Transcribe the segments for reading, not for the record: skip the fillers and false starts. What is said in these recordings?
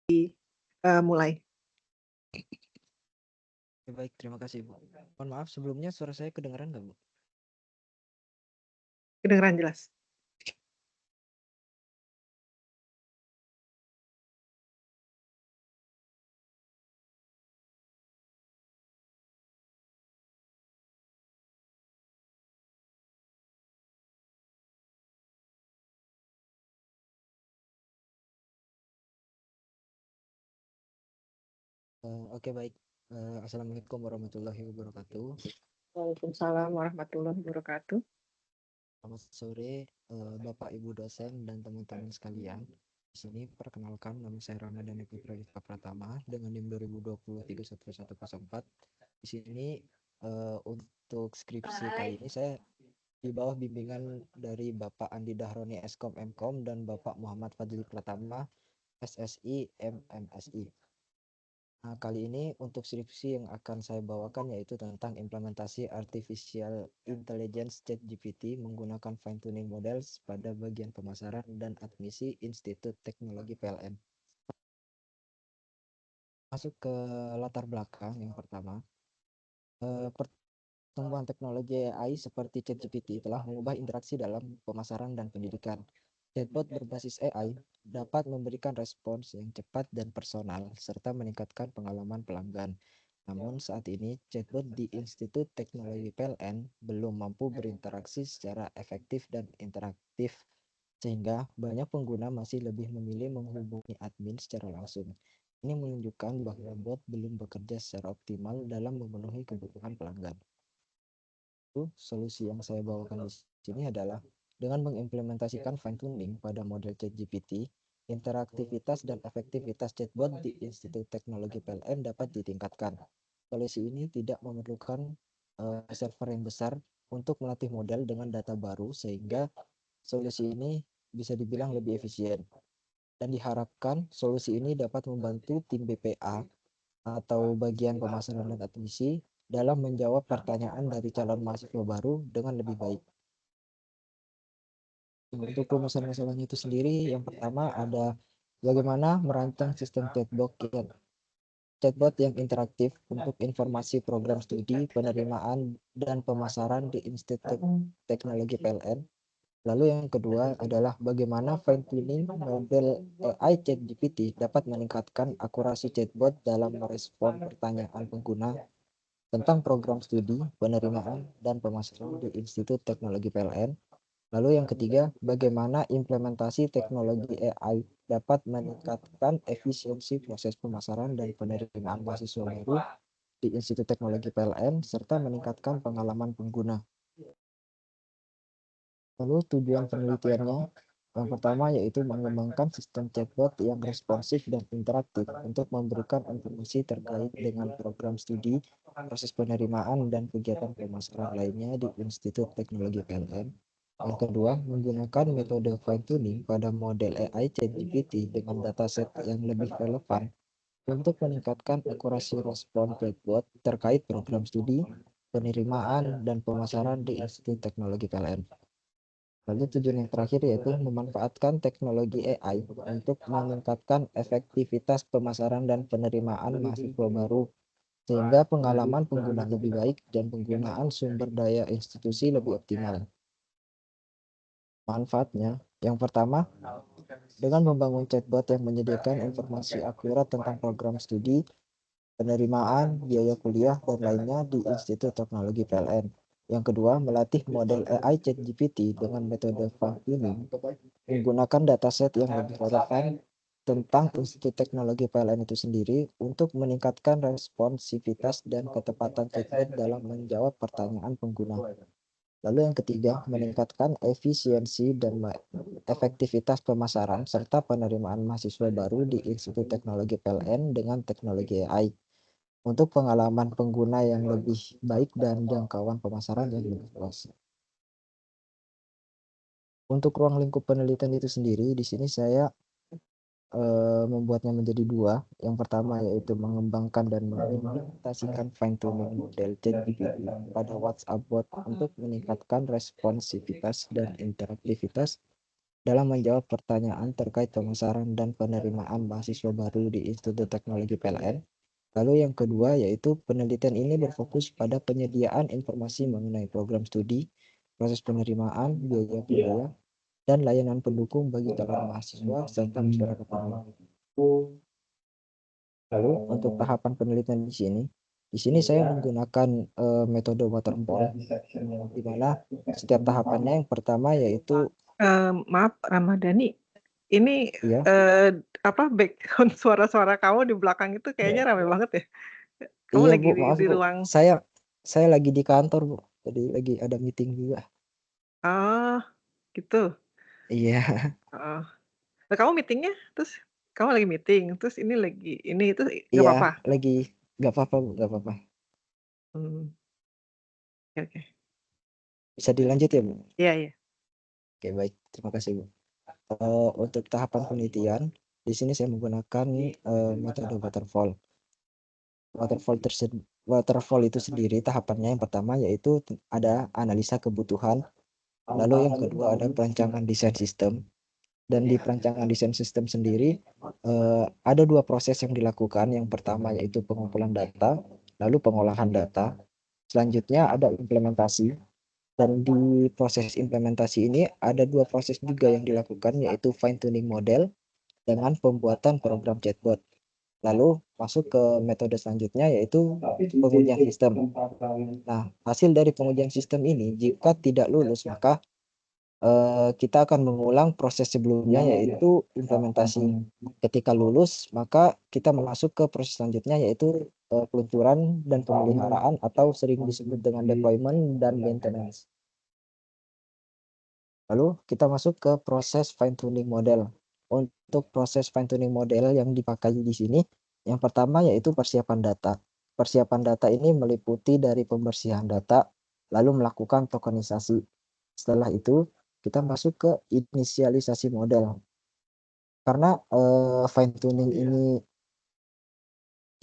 Mulai. Ya, baik, terima kasih, Bu. Mohon maaf sebelumnya suara saya kedengaran nggak, Bu? Kedengeran jelas. Oke, baik. Assalamualaikum warahmatullahi wabarakatuh. Waalaikumsalam warahmatullahi wabarakatuh. Selamat sore, Bapak Ibu dosen dan teman-teman sekalian. Di sini perkenalkan, nama saya Ramadhani Putra Yuta Pratama dengan NIM 2020-31104. Di sini untuk skripsi kali ini saya di bawah bimbingan dari Bapak Andi Dahroni Eskom Mkom dan Bapak Muhammad Fadli Pratama SSI MMSI. Nah, kali ini untuk skripsi yang akan saya bawakan yaitu tentang implementasi Artificial Intelligence ChatGPT menggunakan fine tuning models pada bagian pemasaran dan admisi Institut Teknologi PLN. Masuk ke latar belakang yang pertama, pertumbuhan teknologi AI seperti ChatGPT telah mengubah interaksi dalam pemasaran dan pendidikan. Chatbot berbasis AI dapat memberikan respons yang cepat dan personal serta meningkatkan pengalaman pelanggan. Namun saat ini chatbot di Institut Teknologi PLN belum mampu berinteraksi secara efektif dan interaktif sehingga banyak pengguna masih lebih memilih menghubungi admin secara langsung. Ini menunjukkan bahwa bot belum bekerja secara optimal dalam memenuhi kebutuhan pelanggan. Solusi yang saya bawakan di sini adalah dengan mengimplementasikan fine tuning pada model ChatGPT, interaktivitas dan efektivitas chatbot di Institut Teknologi PLN dapat ditingkatkan. Solusi ini tidak memerlukan server yang besar untuk melatih model dengan data baru sehingga solusi ini bisa dibilang lebih efisien. Dan diharapkan solusi ini dapat membantu tim BPA atau bagian pemasaran dan admisi dalam menjawab pertanyaan dari calon mahasiswa baru dengan lebih baik. Untuk rumusan masalahnya itu sendiri, yang pertama ada bagaimana merancang sistem chatbot yang interaktif untuk informasi program studi, penerimaan, dan pemasaran di Institut Teknologi PLN. Lalu yang kedua adalah bagaimana fine tuning model AI ChatGPT dapat meningkatkan akurasi chatbot dalam merespon pertanyaan pengguna tentang program studi, penerimaan, dan pemasaran di Institut Teknologi PLN. Lalu yang ketiga, bagaimana implementasi teknologi AI dapat meningkatkan efisiensi proses pemasaran dan penerimaan mahasiswa baru di Institut Teknologi PLN, serta meningkatkan pengalaman pengguna. Lalu tujuan penelitiannya, yang pertama yaitu mengembangkan sistem chatbot yang responsif dan interaktif untuk memberikan informasi terkait dengan program studi, proses penerimaan, dan kegiatan pemasaran lainnya di Institut Teknologi PLN. Yang kedua, menggunakan metode fine tuning pada model AI ChatGPT dengan dataset yang lebih relevan untuk meningkatkan akurasi respon chatbot terkait program studi, penerimaan, dan pemasaran di Institut Teknologi PLN. Lalu tujuan yang terakhir yaitu memanfaatkan teknologi AI untuk meningkatkan efektivitas pemasaran dan penerimaan mahasiswa baru sehingga pengalaman pengguna lebih baik dan penggunaan sumber daya institusi lebih optimal. Manfaatnya, yang pertama, dengan membangun chatbot yang menyediakan informasi akurat tentang program studi, penerimaan, biaya kuliah, dan lainnya di Institut Teknologi PLN. Yang kedua, melatih model AI ChatGPT dengan metode fine tuning menggunakan dataset yang lebih relevan tentang Institut Teknologi PLN itu sendiri untuk meningkatkan responsivitas dan ketepatan chatbot dalam menjawab pertanyaan pengguna. Lalu yang ketiga, meningkatkan efisiensi dan efektivitas pemasaran serta penerimaan mahasiswa baru di Institut Teknologi PLN dengan teknologi AI untuk pengalaman pengguna yang lebih baik dan jangkauan pemasaran yang lebih luas. Untuk ruang lingkup penelitian itu sendiri, di sini saya membuatnya menjadi dua. Yang pertama yaitu mengembangkan dan mengimplementasikan fine tuning model ChatGPT pada WhatsApp bot untuk meningkatkan responsivitas dan interaktivitas. dalam menjawab pertanyaan terkait pemasaran dan penerimaan mahasiswa baru di Institut Teknologi PLN. Lalu yang kedua yaitu penelitian ini berfokus pada penyediaan informasi mengenai program studi, proses penerimaan, biaya, dan layanan pendukung bagi calon mahasiswa serta masyarakat umum. Lalu untuk tahapan penelitian di sini saya menggunakan metode waterfall, di mana setiap tahapannya yang pertama yaitu Maaf, Ramadhani, ini ya, background suara-suara kamu di belakang itu kayaknya rame banget ya. Kamu iya lagi Bu, maaf di Bu, ruang. saya lagi di kantor Bu, jadi lagi ada meeting juga. Oh, gitu. Iya, Heeh. Nah, kamu meetingnya, terus kamu lagi meeting, terus ini lagi ini itu nggak iya apa-apa. lagi, nggak apa-apa Bu, nggak apa-apa. Hmm, oke oke. Bisa dilanjut ya Bu? Iya iya. Oke baik, terima kasih Bu. Untuk tahapan penelitian, di sini saya menggunakan metode waterfall. Waterfall itu sendiri tahapannya yang pertama yaitu ada analisa kebutuhan, lalu yang kedua ada perancangan desain sistem. Dan di perancangan desain sistem sendiri ada dua proses yang dilakukan. Yang pertama yaitu pengumpulan data, lalu pengolahan data. Selanjutnya ada implementasi. Dan di proses implementasi ini ada dua proses juga yang dilakukan yaitu fine tuning model dengan pembuatan program chatbot. Lalu masuk ke metode selanjutnya yaitu pengujian sistem. Nah, hasil dari pengujian sistem ini jika tidak lulus maka kita akan mengulang proses sebelumnya yaitu implementasi. Ketika lulus maka kita masuk ke proses selanjutnya yaitu peluncuran dan pemeliharaan atau sering disebut dengan deployment dan maintenance. Lalu kita masuk ke proses fine tuning model. Untuk proses fine tuning model yang dipakai di sini, yang pertama yaitu persiapan data. Persiapan data ini meliputi dari pembersihan data, lalu melakukan tokenisasi. Setelah itu, kita masuk ke inisialisasi model. Karena fine tuning ini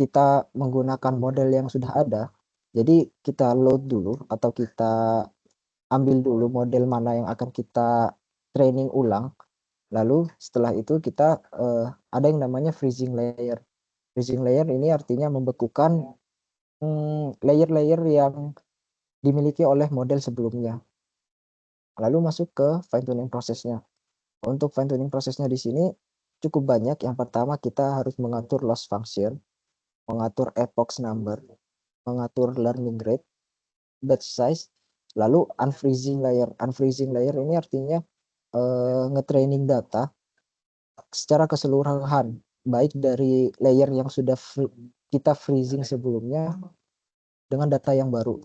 kita menggunakan model yang sudah ada, jadi kita load dulu atau kita ambil dulu model mana yang akan kita training ulang. Lalu setelah itu kita ada yang namanya freezing layer. Freezing layer ini artinya membekukan layer-layer yang dimiliki oleh model sebelumnya. Lalu masuk ke fine tuning prosesnya. Untuk fine tuning prosesnya di sini cukup banyak. Yang pertama kita harus mengatur loss function, mengatur epoch number, mengatur learning rate, batch size, lalu unfreezing layer. Unfreezing layer ini artinya ngetraining data secara keseluruhan, baik dari layer yang sudah kita freezing sebelumnya dengan data yang baru.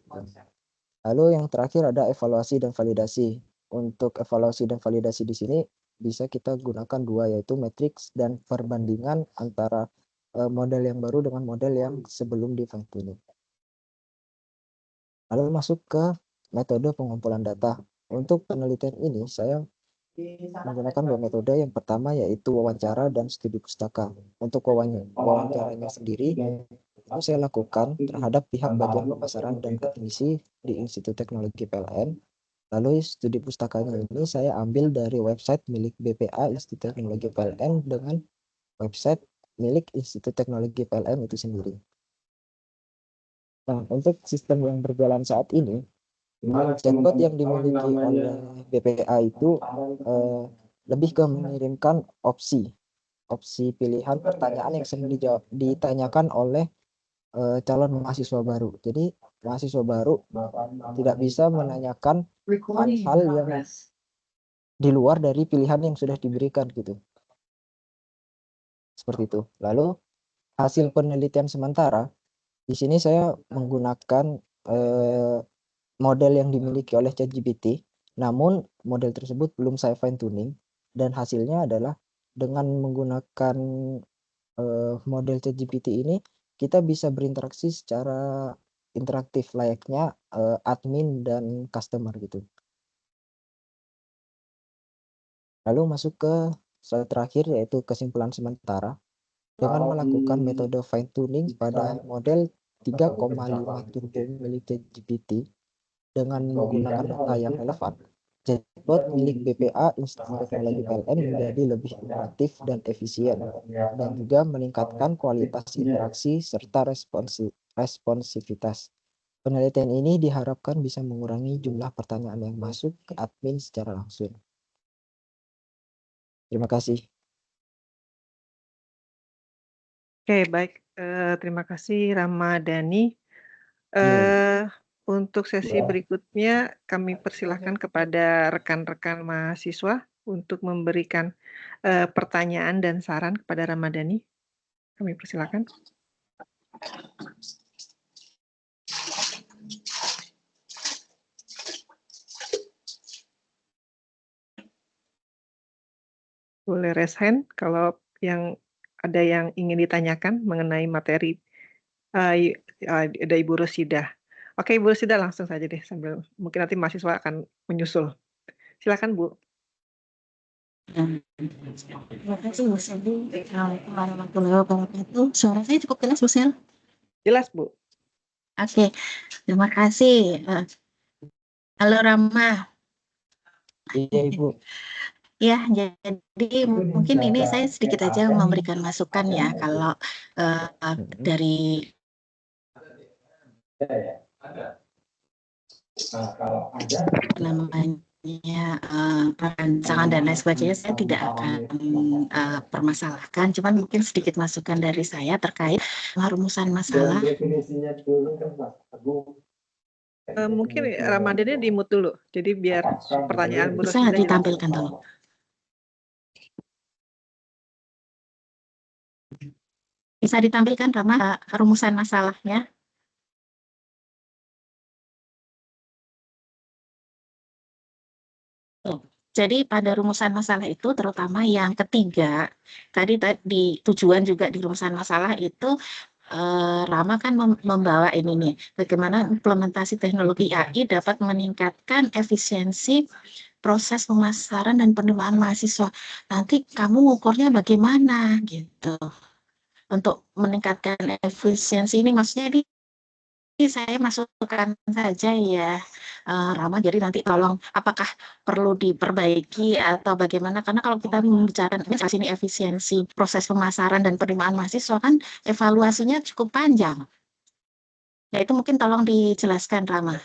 Lalu yang terakhir ada evaluasi dan validasi. Untuk evaluasi dan validasi di sini bisa kita gunakan dua, yaitu matrix dan perbandingan antara model yang baru dengan model yang sebelum di fine tuning. Lalu masuk ke metode pengumpulan data. Untuk penelitian ini saya menggunakan dua metode. Yang pertama yaitu wawancara dan studi pustaka. Untuk wawancaranya sendiri itu saya lakukan terhadap pihak bagian pemasaran dan teknisi di Institut Teknologi PLN. Lalu studi pustakanya ini saya ambil dari website milik BPA Institut Teknologi PLN dengan website milik Institut Teknologi PLN itu sendiri. Nah, untuk sistem yang berjalan saat ini, chatbot yang dimiliki oleh BPA itu lebih ke mengirimkan opsi pilihan pertanyaan yang sering ditanyakan oleh calon mahasiswa baru. Jadi mahasiswa baru tidak bisa menanyakan hal-hal yang di luar dari pilihan yang sudah diberikan gitu. Seperti itu. Lalu hasil penelitian sementara di sini saya menggunakan model yang dimiliki oleh ChatGPT, namun model tersebut belum saya fine tuning dan hasilnya adalah dengan menggunakan model ChatGPT ini kita bisa berinteraksi secara interaktif layaknya admin dan customer gitu. Lalu masuk ke slide terakhir yaitu kesimpulan sementara. Dengan melakukan metode fine tuning pada model 3,5 turbo milik ChatGPT dengan menggunakan data yang relevan, Chatbot milik BPA Institut Teknologi PLN menjadi lebih inovatif dan efisien, dan juga meningkatkan kualitas interaksi serta responsivitas. Penelitian ini diharapkan bisa mengurangi jumlah pertanyaan yang masuk ke admin secara langsung. Terima kasih. Oke, baik. Terima kasih Ramadhani. Yo. Untuk sesi berikutnya kami persilahkan kepada rekan-rekan mahasiswa untuk memberikan pertanyaan dan saran kepada Ramadhani. Kami persilahkan. Boleh raise hand kalau yang ada yang ingin ditanyakan mengenai materi. Ada Ibu Rosida. Oke, Ibu Rosida langsung saja deh, sambil mungkin nanti mahasiswa akan menyusul. Silakan, Bu. Terima kasih Bu Selly. Assalamualaikum warahmatullahi wabarakatuh. Suara saya cukup jelas Bu Sel? Jelas, Bu. Oke, terima kasih. Halo Rama. Iya Ibu. Ya, jadi mungkin ini saya sedikit aja memberikan masukan ya, kalau dari namanya perancangan dan lain sebagainya, saya tidak akan permasalahkan, cuman mungkin sedikit masukan dari saya terkait rumusan masalah. Mungkin Ramadhani di-mute dulu, jadi biar pertanyaan Bu Bisa Rosida ditampilkan dulu. Bisa ditampilkan Rama rumusan masalahnya. Jadi pada rumusan masalah itu, terutama yang ketiga, tadi di tujuan juga di rumusan masalah itu, Rama kan membawa ini nih, bagaimana implementasi teknologi AI dapat meningkatkan efisiensi proses pemasaran dan penerimaan mahasiswa. Nanti kamu ngukurnya bagaimana gitu. Untuk meningkatkan efisiensi ini, maksudnya ini saya masukkan saja ya, Rama. Jadi nanti tolong apakah perlu diperbaiki atau bagaimana? Karena kalau kita membicarakan ini efisiensi proses pemasaran dan penerimaan mahasiswa, kan evaluasinya cukup panjang. Ya itu mungkin tolong dijelaskan Rama.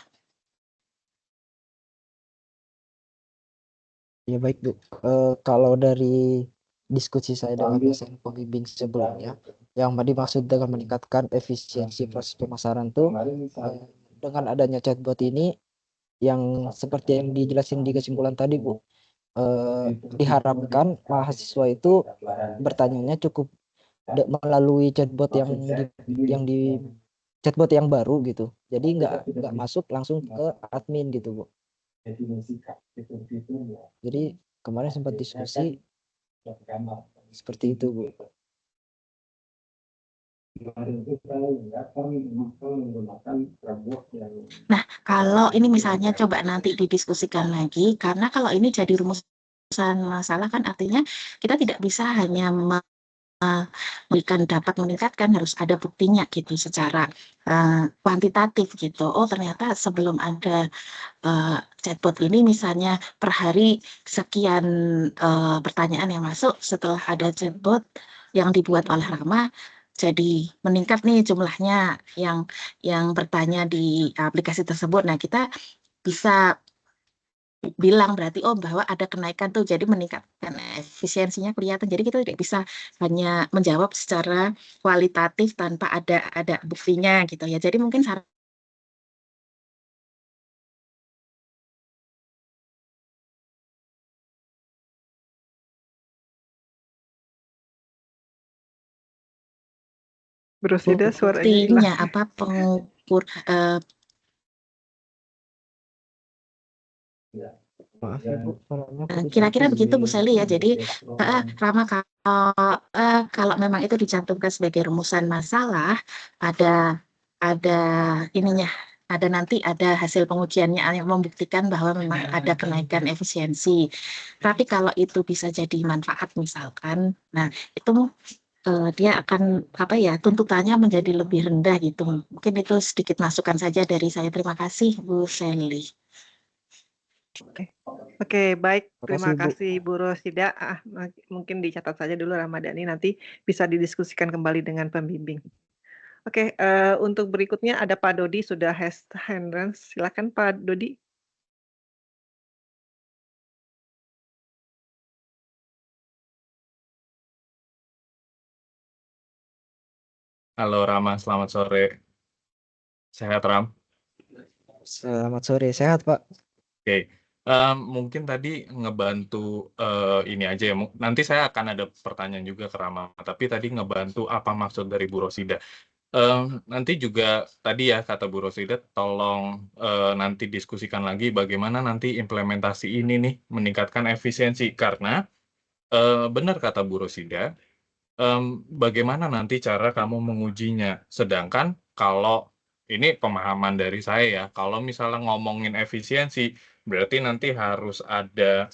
Ya baik Bu. Kalau dari diskusi saya dengan dosen pembimbing sebelumnya, yang dimaksud dengan meningkatkan efisiensi proses pemasaran tuh dengan adanya chatbot ini, yang seperti yang dijelasin di kesimpulan tadi Bu, diharapkan mahasiswa itu bertanyanya cukup melalui chatbot yang di chatbot yang baru gitu. Jadi nggak masuk langsung ke admin gitu Bu. Jadi kemarin sempat diskusi seperti itu Bu. Nah, kalau ini misalnya coba nanti didiskusikan lagi, karena kalau ini jadi rumusan masalah kan artinya kita tidak bisa hanya dapat meningkatkan, harus ada buktinya gitu secara kuantitatif gitu. Oh ternyata sebelum ada chatbot ini misalnya per hari sekian pertanyaan yang masuk, setelah ada chatbot yang dibuat oleh Rama jadi meningkat nih jumlahnya yang bertanya di aplikasi tersebut. Nah kita bisa bilang berarti bahwa ada kenaikan tuh, jadi meningkatkan efisiensinya kelihatan. Jadi kita tidak bisa hanya menjawab secara kualitatif tanpa ada buktinya gitu ya. Jadi mungkin Bu Rosida suaranya hilang. buktinya apa pengukur Maaf ya Bu, kira-kira begitu Bu Sally ya. Jadi Rama, kalau memang itu dicantumkan sebagai rumusan masalah, ada ininya, ada nanti ada hasil pengujiannya yang membuktikan bahwa memang ada kenaikan efisiensi. Tapi kalau itu bisa jadi manfaat misalkan, nah itu dia akan tuntutannya menjadi lebih rendah gitu. Mungkin itu sedikit masukan saja dari saya. Terima kasih Bu Sally. Oke, baik. Terima Makasih Bu. kasih Bu Rosida. Mungkin dicatat saja dulu Ramadhani, nanti bisa didiskusikan kembali dengan pembimbing. Oke, untuk berikutnya ada Pak Dodi sudah hand raise. Silakan Pak Dodi. Halo Rama, selamat sore. Sehat Ram? Selamat sore, sehat Pak. Oke, mungkin tadi ngebantu ini aja ya. Nanti saya akan ada pertanyaan juga ke Rama, tapi tadi ngebantu apa maksud dari Bu Rosida. Nanti juga tadi ya kata Bu Rosida, tolong nanti diskusikan lagi bagaimana nanti implementasi ini nih meningkatkan efisiensi. Karena benar kata Bu Rosida, bagaimana nanti cara kamu mengujinya. Sedangkan kalau ini pemahaman dari saya ya, kalau misalnya ngomongin efisiensi, berarti nanti harus ada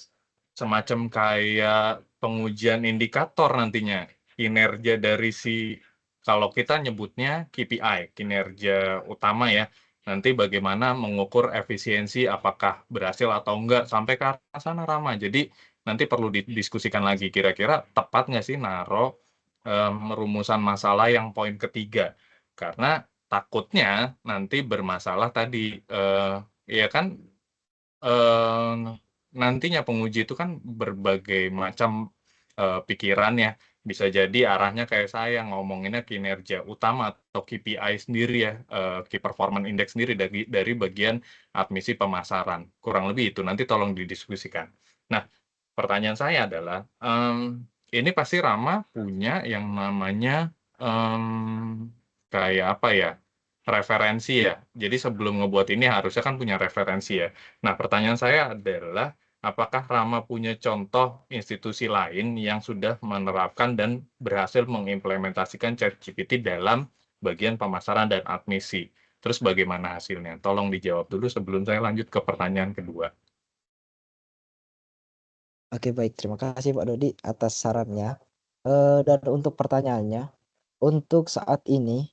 semacam kayak pengujian indikator nantinya, kinerja dari si, kalau kita nyebutnya KPI, kinerja utama ya, nanti bagaimana mengukur efisiensi, apakah berhasil atau enggak, sampai ke arah sana Rama. Jadi nanti perlu didiskusikan lagi, kira-kira tepat nggak sih naruh rumusan masalah yang poin ketiga, karena takutnya nanti bermasalah tadi, ya kan, nantinya penguji itu kan berbagai macam pikiran ya, bisa jadi arahnya kayak saya ngomonginnya kinerja utama atau KPI sendiri ya, Key Performance Index sendiri dari bagian admisi pemasaran, kurang lebih itu, nanti tolong didiskusikan. Nah, pertanyaan saya adalah, ini pasti Rama punya yang namanya kayak apa ya, referensi ya. Jadi sebelum ngebuat ini harusnya kan punya referensi ya. Nah, pertanyaan saya adalah, apakah Rama punya contoh institusi lain yang sudah menerapkan dan berhasil mengimplementasikan ChatGPT dalam bagian pemasaran dan admisi? Terus bagaimana hasilnya? Tolong dijawab dulu sebelum saya lanjut ke pertanyaan kedua. Oke baik, terima kasih Pak Dodi atas sarannya. Dan untuk pertanyaannya, untuk saat ini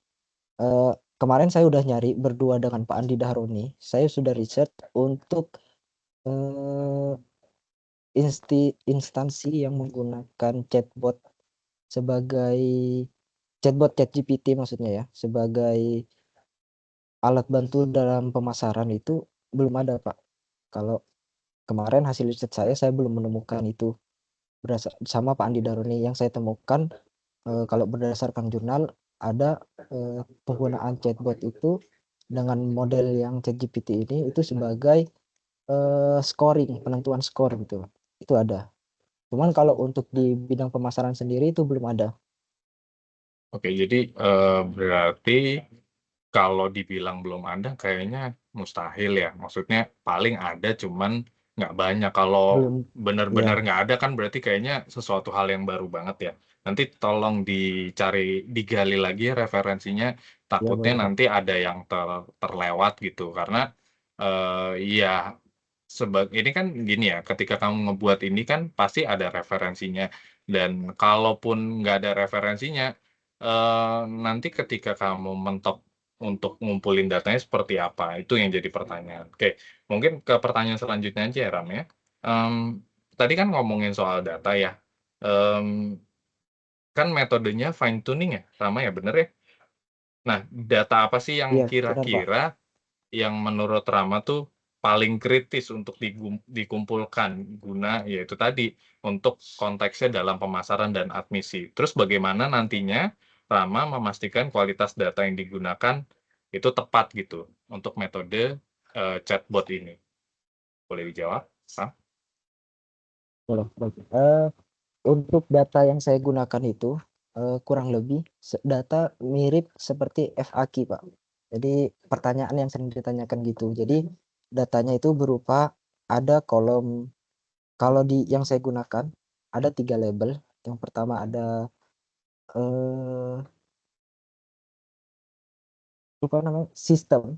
kemarin saya udah nyari berdua dengan Pak Andi Dahroni. Saya sudah riset untuk instansi yang menggunakan chatbot sebagai chatbot ChatGPT maksudnya ya, sebagai alat bantu dalam pemasaran itu belum ada Pak. Kalau kemarin hasil riset saya belum menemukan itu. Sama Pak Andi Dahroni yang saya temukan kalau berdasarkan jurnal ada penggunaan chatbot itu dengan model yang ChatGPT ini itu sebagai scoring, penentuan skor gitu. Itu ada. Cuman kalau untuk di bidang pemasaran sendiri itu belum ada. Oke, jadi berarti kalau dibilang belum ada kayaknya mustahil ya. Maksudnya paling ada cuman nggak banyak. Kalau Belum, benar-benar ya, nggak ada kan berarti kayaknya sesuatu hal yang baru banget ya. Nanti tolong dicari, digali lagi referensinya. ya Takutnya boleh Pak. nanti ada yang terlewat gitu. Karena ya ini kan gini ya, ketika kamu ngebuat ini kan pasti ada referensinya. Dan kalaupun nggak ada referensinya, nanti ketika kamu mentok untuk ngumpulin datanya seperti apa, itu yang jadi pertanyaan. Oke, mungkin ke pertanyaan selanjutnya aja ya, Ram ya. Tadi kan ngomongin soal data ya, kan metodenya fine tuning ya, Rama ya, bener ya? Nah, data apa sih yang Iya, benar Pak. kira-kira yang menurut Rama tuh paling kritis untuk dikumpulkan guna yaitu tadi untuk konteksnya dalam pemasaran dan admisi. Terus bagaimana nantinya Rama memastikan kualitas data yang digunakan itu tepat gitu untuk metode chatbot ini? Boleh dijawab, Sam? Boleh, baik. Untuk data yang saya gunakan itu kurang lebih data mirip seperti FAQ Pak. Jadi pertanyaan yang sering ditanyakan gitu. Jadi datanya itu berupa ada kolom, kalau di yang saya gunakan ada 3 label. Yang pertama ada lupa namanya, sistem,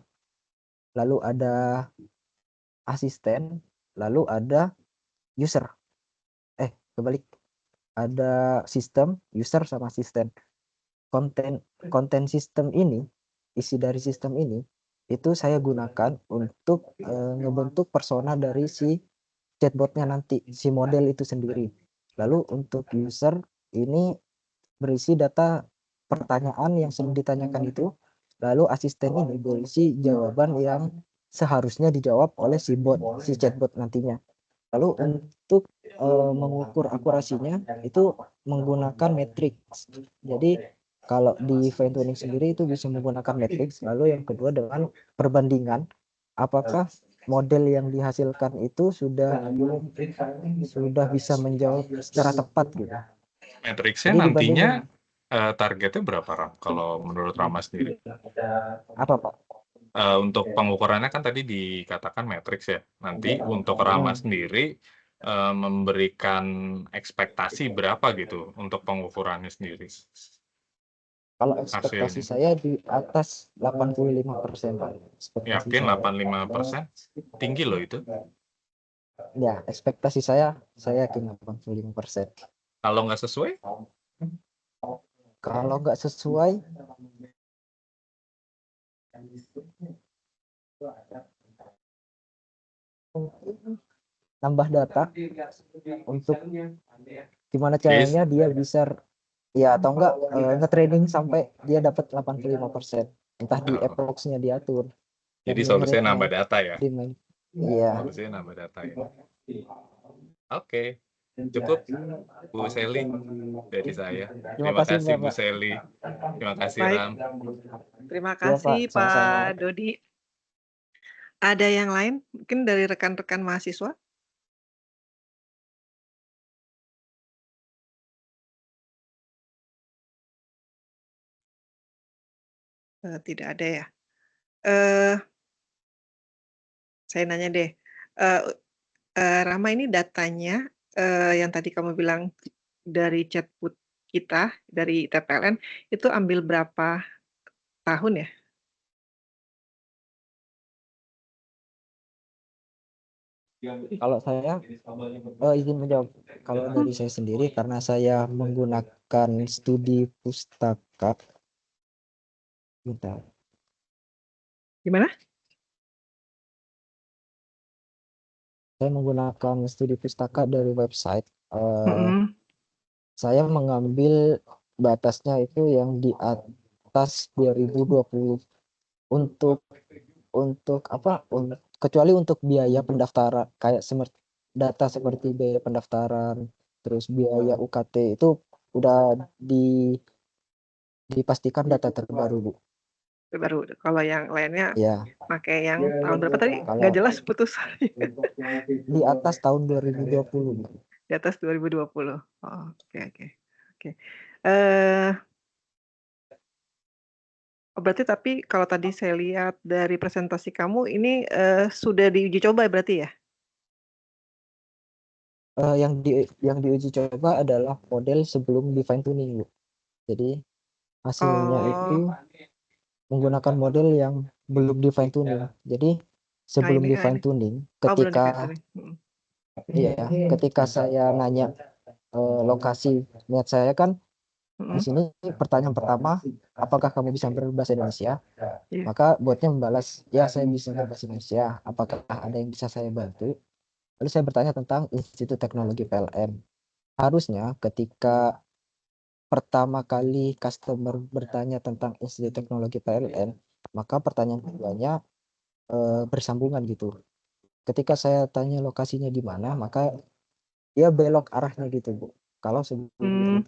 lalu ada asisten, lalu ada user. Kebalik. Ada sistem, user sama asisten. Konten sistem ini, isi dari sistem ini itu saya gunakan untuk ngebentuk persona dari si chatbotnya nanti, si model itu sendiri. Lalu untuk user ini berisi data pertanyaan yang sering ditanyakan itu, lalu asisten ini berisi jawaban yang seharusnya dijawab oleh si chatbot nantinya. Lalu untuk mengukur akurasinya itu menggunakan matrix. Jadi kalau di fine tuning sendiri itu bisa menggunakan matrix. Lalu yang kedua dengan perbandingan apakah model yang dihasilkan itu sudah bisa menjawab secara tepat gitu. Matriksnya Jadi nantinya dibandingin targetnya berapa, Ram, kalau menurut Rama sendiri? apa Pak? Untuk pengukurannya kan tadi dikatakan matriks ya. Nanti untuk Rama sendiri memberikan ekspektasi berapa gitu untuk pengukurannya sendiri? Kalau ekspektasi saya di atas 85% Pak. Ekspektasi Yakin saya. 85%? Tinggi loh itu. Ya, ekspektasi saya yakin 85%. Kalau nggak sesuai? Kalau nggak sesuai, nambah data untuk gimana caranya dia bisa ya atau enggak nge-training sampai dia dapat 85%. Entah di approach-nya diatur. Jadi solusinya nambah data ya? Iya. Solusinya nambah data ya. Oke. Cukup Bu Seli dari saya. Terima kasih Bu Seli. Terima kasih Baik. Ram. Terima kasih Pak, sama-sama. Pak Dodi. Ada yang lain mungkin dari rekan-rekan mahasiswa? Tidak ada ya. Saya nanya deh, Rama, ini datanya yang tadi kamu bilang dari chatbot kita, dari TPLN, itu ambil berapa tahun ya? Kalau saya izin menjawab. Kalau dari saya sendiri karena saya menggunakan studi pustaka. Bentar. Gimana? Saya menggunakan studi pustaka dari website. Mm-mm. Saya mengambil batasnya itu yang di atas 2020 untuk apa? Kecuali untuk biaya pendaftaran kayak data seperti biaya pendaftaran, terus biaya UKT itu udah dipastikan data terbaru, Bu. Baru. Kalau yang lainnya Ya, pakai yang tahun berapa tadi? Kalau- Nggak jelas putus. di atas tahun 2020, Bu. Di atas 2020. Oh, oke. Berarti tapi kalau tadi saya lihat dari presentasi kamu ini sudah diuji coba berarti ya? Yang diuji coba adalah model sebelum di fine tuning, Bu. Jadi hasilnya itu menggunakan model yang belum di fine tuning. Jadi sebelum di fine tuning, belum di ketika fine-tuning. ketika saya nanya lokasi niat saya kan di sini pertanyaan pertama, apakah kamu bisa berbahasa Indonesia? Iya. Maka botnya membalas, ya saya bisa berbahasa Indonesia. Apakah ada yang bisa saya bantu? Lalu saya bertanya tentang Institut Teknologi PLN. Harusnya ketika pertama kali customer bertanya tentang Institut Teknologi PLN, maka pertanyaan keduanya bersambungan gitu. Ketika saya tanya lokasinya di mana, maka dia belok arahnya gitu, Bu. Kalau sebelum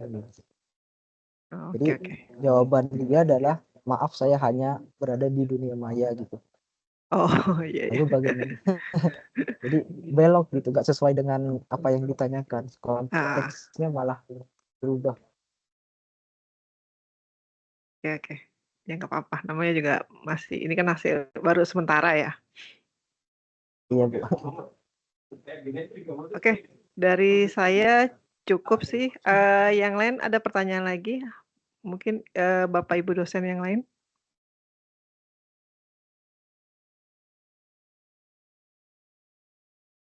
Jadi jawaban dia adalah maaf saya hanya berada di dunia maya gitu. Oh iya. Lalu bagaimana? Jadi belok gitu, gak sesuai dengan apa yang ditanyakan. Konteksnya malah berubah. Oke. Ya nggak apa-apa. Namanya juga masih ini kan hasil baru sementara ya. Iya, Bu. Oke, dari saya cukup sih. Yang lain ada pertanyaan lagi? Mungkin Bapak Ibu dosen yang lain?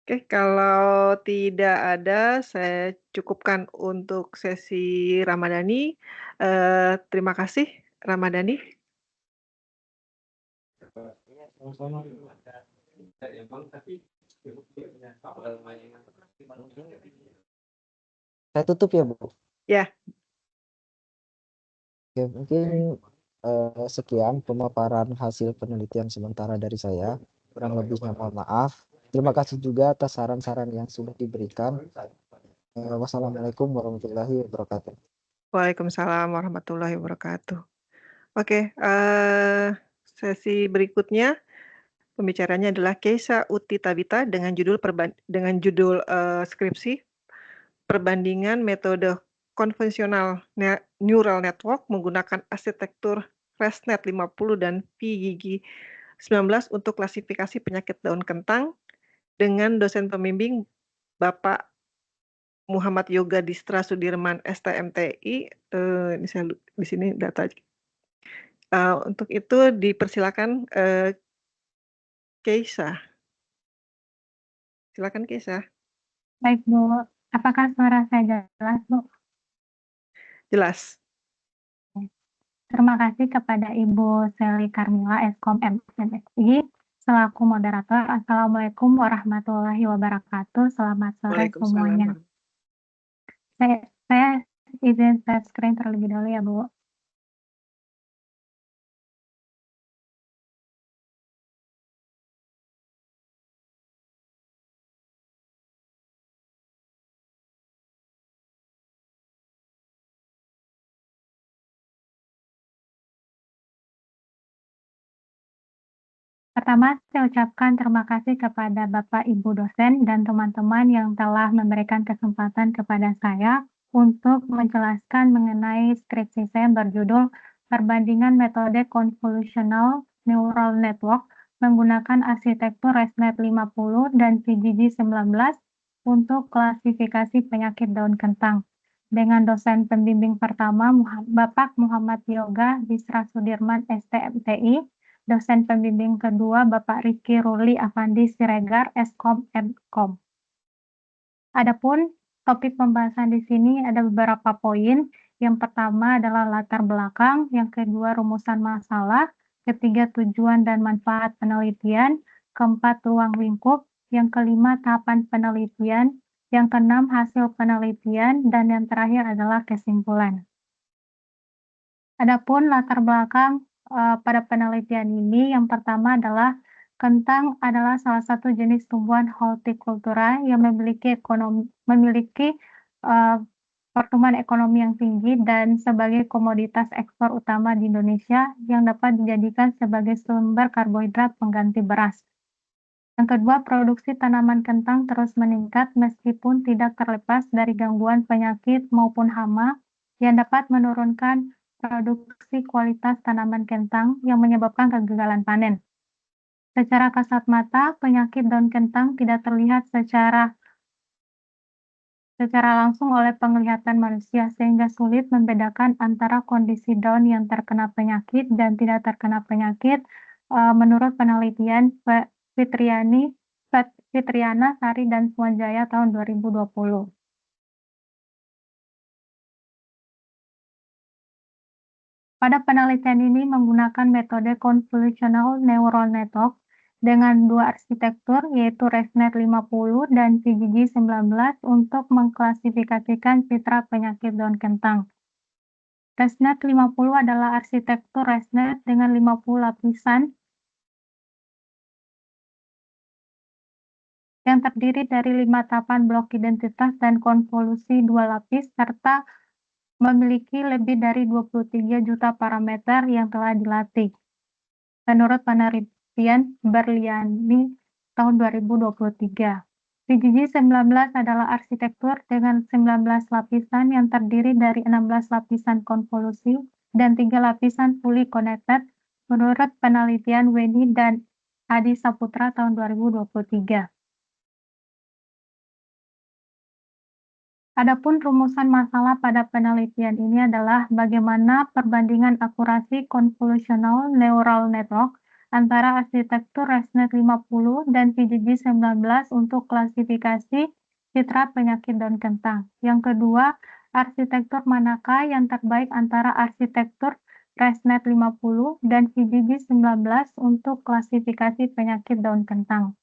Oke, kalau tidak ada, saya cukupkan untuk sesi Ramadhani. Terima kasih, Ramadhani. Sama-sama. Saya tutup ya, Bu. Ya, Oke, mungkin sekian pemaparan hasil penelitian sementara dari saya. Kurang lebihnya mohon maaf. Terima kasih juga atas saran-saran yang sudah diberikan. Wassalamualaikum warahmatullahi wabarakatuh. Waalaikumsalam warahmatullahi wabarakatuh. Oke, sesi berikutnya pembicaranya adalah Keisa Uti Tabita dengan judul skripsi perbandingan metode konvensional neural network menggunakan arsitektur ResNet 50 dan PGG 19 untuk klasifikasi penyakit daun kentang dengan dosen pembimbing Bapak Muhammad Yoga Distra Sudirman STMTI. Ini saya di sini data. Untuk itu dipersilakan Keisa. Silakan Keisa. Baik, Bu. Apakah suara saya jelas, Bu? Jelas. Terima kasih kepada Ibu Seli Karmila, Eskom MSI, selaku moderator. Assalamualaikum warahmatullahi wabarakatuh. Selamat sore semuanya. Saya izin share screen terlebih dahulu ya, Bu. Pertama, saya ucapkan terima kasih kepada Bapak Ibu dosen dan teman-teman yang telah memberikan kesempatan kepada saya untuk menjelaskan mengenai skripsi saya berjudul Perbandingan Metode Convolutional Neural Network menggunakan arsitektur ResNet 50 dan PGG 19 untuk klasifikasi penyakit daun kentang. Dengan dosen pembimbing pertama Bapak Muhammad Yoga Distra Sudirman STMTI, dosen pembimbing kedua Bapak Riki Ruli Afandi Siregar Eskom Mkom. Adapun topik pembahasan di sini ada beberapa poin. Yang pertama adalah latar belakang, yang kedua rumusan masalah, ketiga tujuan dan manfaat penelitian, keempat ruang lingkup, yang kelima tahapan penelitian, yang keenam hasil penelitian, dan yang terakhir adalah kesimpulan. Adapun latar belakang pada penelitian ini, yang pertama adalah kentang adalah salah satu jenis tumbuhan hortikultura yang memiliki pertumbuhan ekonomi yang tinggi dan sebagai komoditas ekspor utama di Indonesia yang dapat dijadikan sebagai sumber karbohidrat pengganti beras. Yang kedua, produksi tanaman kentang terus meningkat meskipun tidak terlepas dari gangguan penyakit maupun hama yang dapat menurunkan produksi kualitas tanaman kentang yang menyebabkan kegagalan panen. Secara kasat mata, penyakit daun kentang tidak terlihat secara langsung oleh penglihatan manusia, sehingga sulit membedakan antara kondisi daun yang terkena penyakit dan tidak terkena penyakit menurut penelitian Fitriana Sari dan Suwanjaya tahun 2020. Pada penelitian ini menggunakan metode convolutional neural network dengan dua arsitektur yaitu ResNet 50 dan PGG 19 untuk mengklasifikasikan citra penyakit daun kentang. ResNet 50 adalah arsitektur ResNet dengan 50 lapisan yang terdiri dari 5 tahapan blok identitas dan konvolusi 2 lapis serta memiliki lebih dari 23 juta parameter yang telah dilatih. Menurut penelitian Berliani tahun 2023, PGG 19 adalah arsitektur dengan 19 lapisan yang terdiri dari 16 lapisan konvolusi dan 3 lapisan fully connected menurut penelitian Weni dan Adi Saputra tahun 2023. Adapun rumusan masalah pada penelitian ini adalah bagaimana perbandingan akurasi convolutional neural network antara arsitektur ResNet 50 dan PGG 19 untuk klasifikasi citra penyakit daun kentang. Yang kedua, arsitektur manakah yang terbaik antara arsitektur ResNet 50 dan PGG 19 untuk klasifikasi penyakit daun kentang.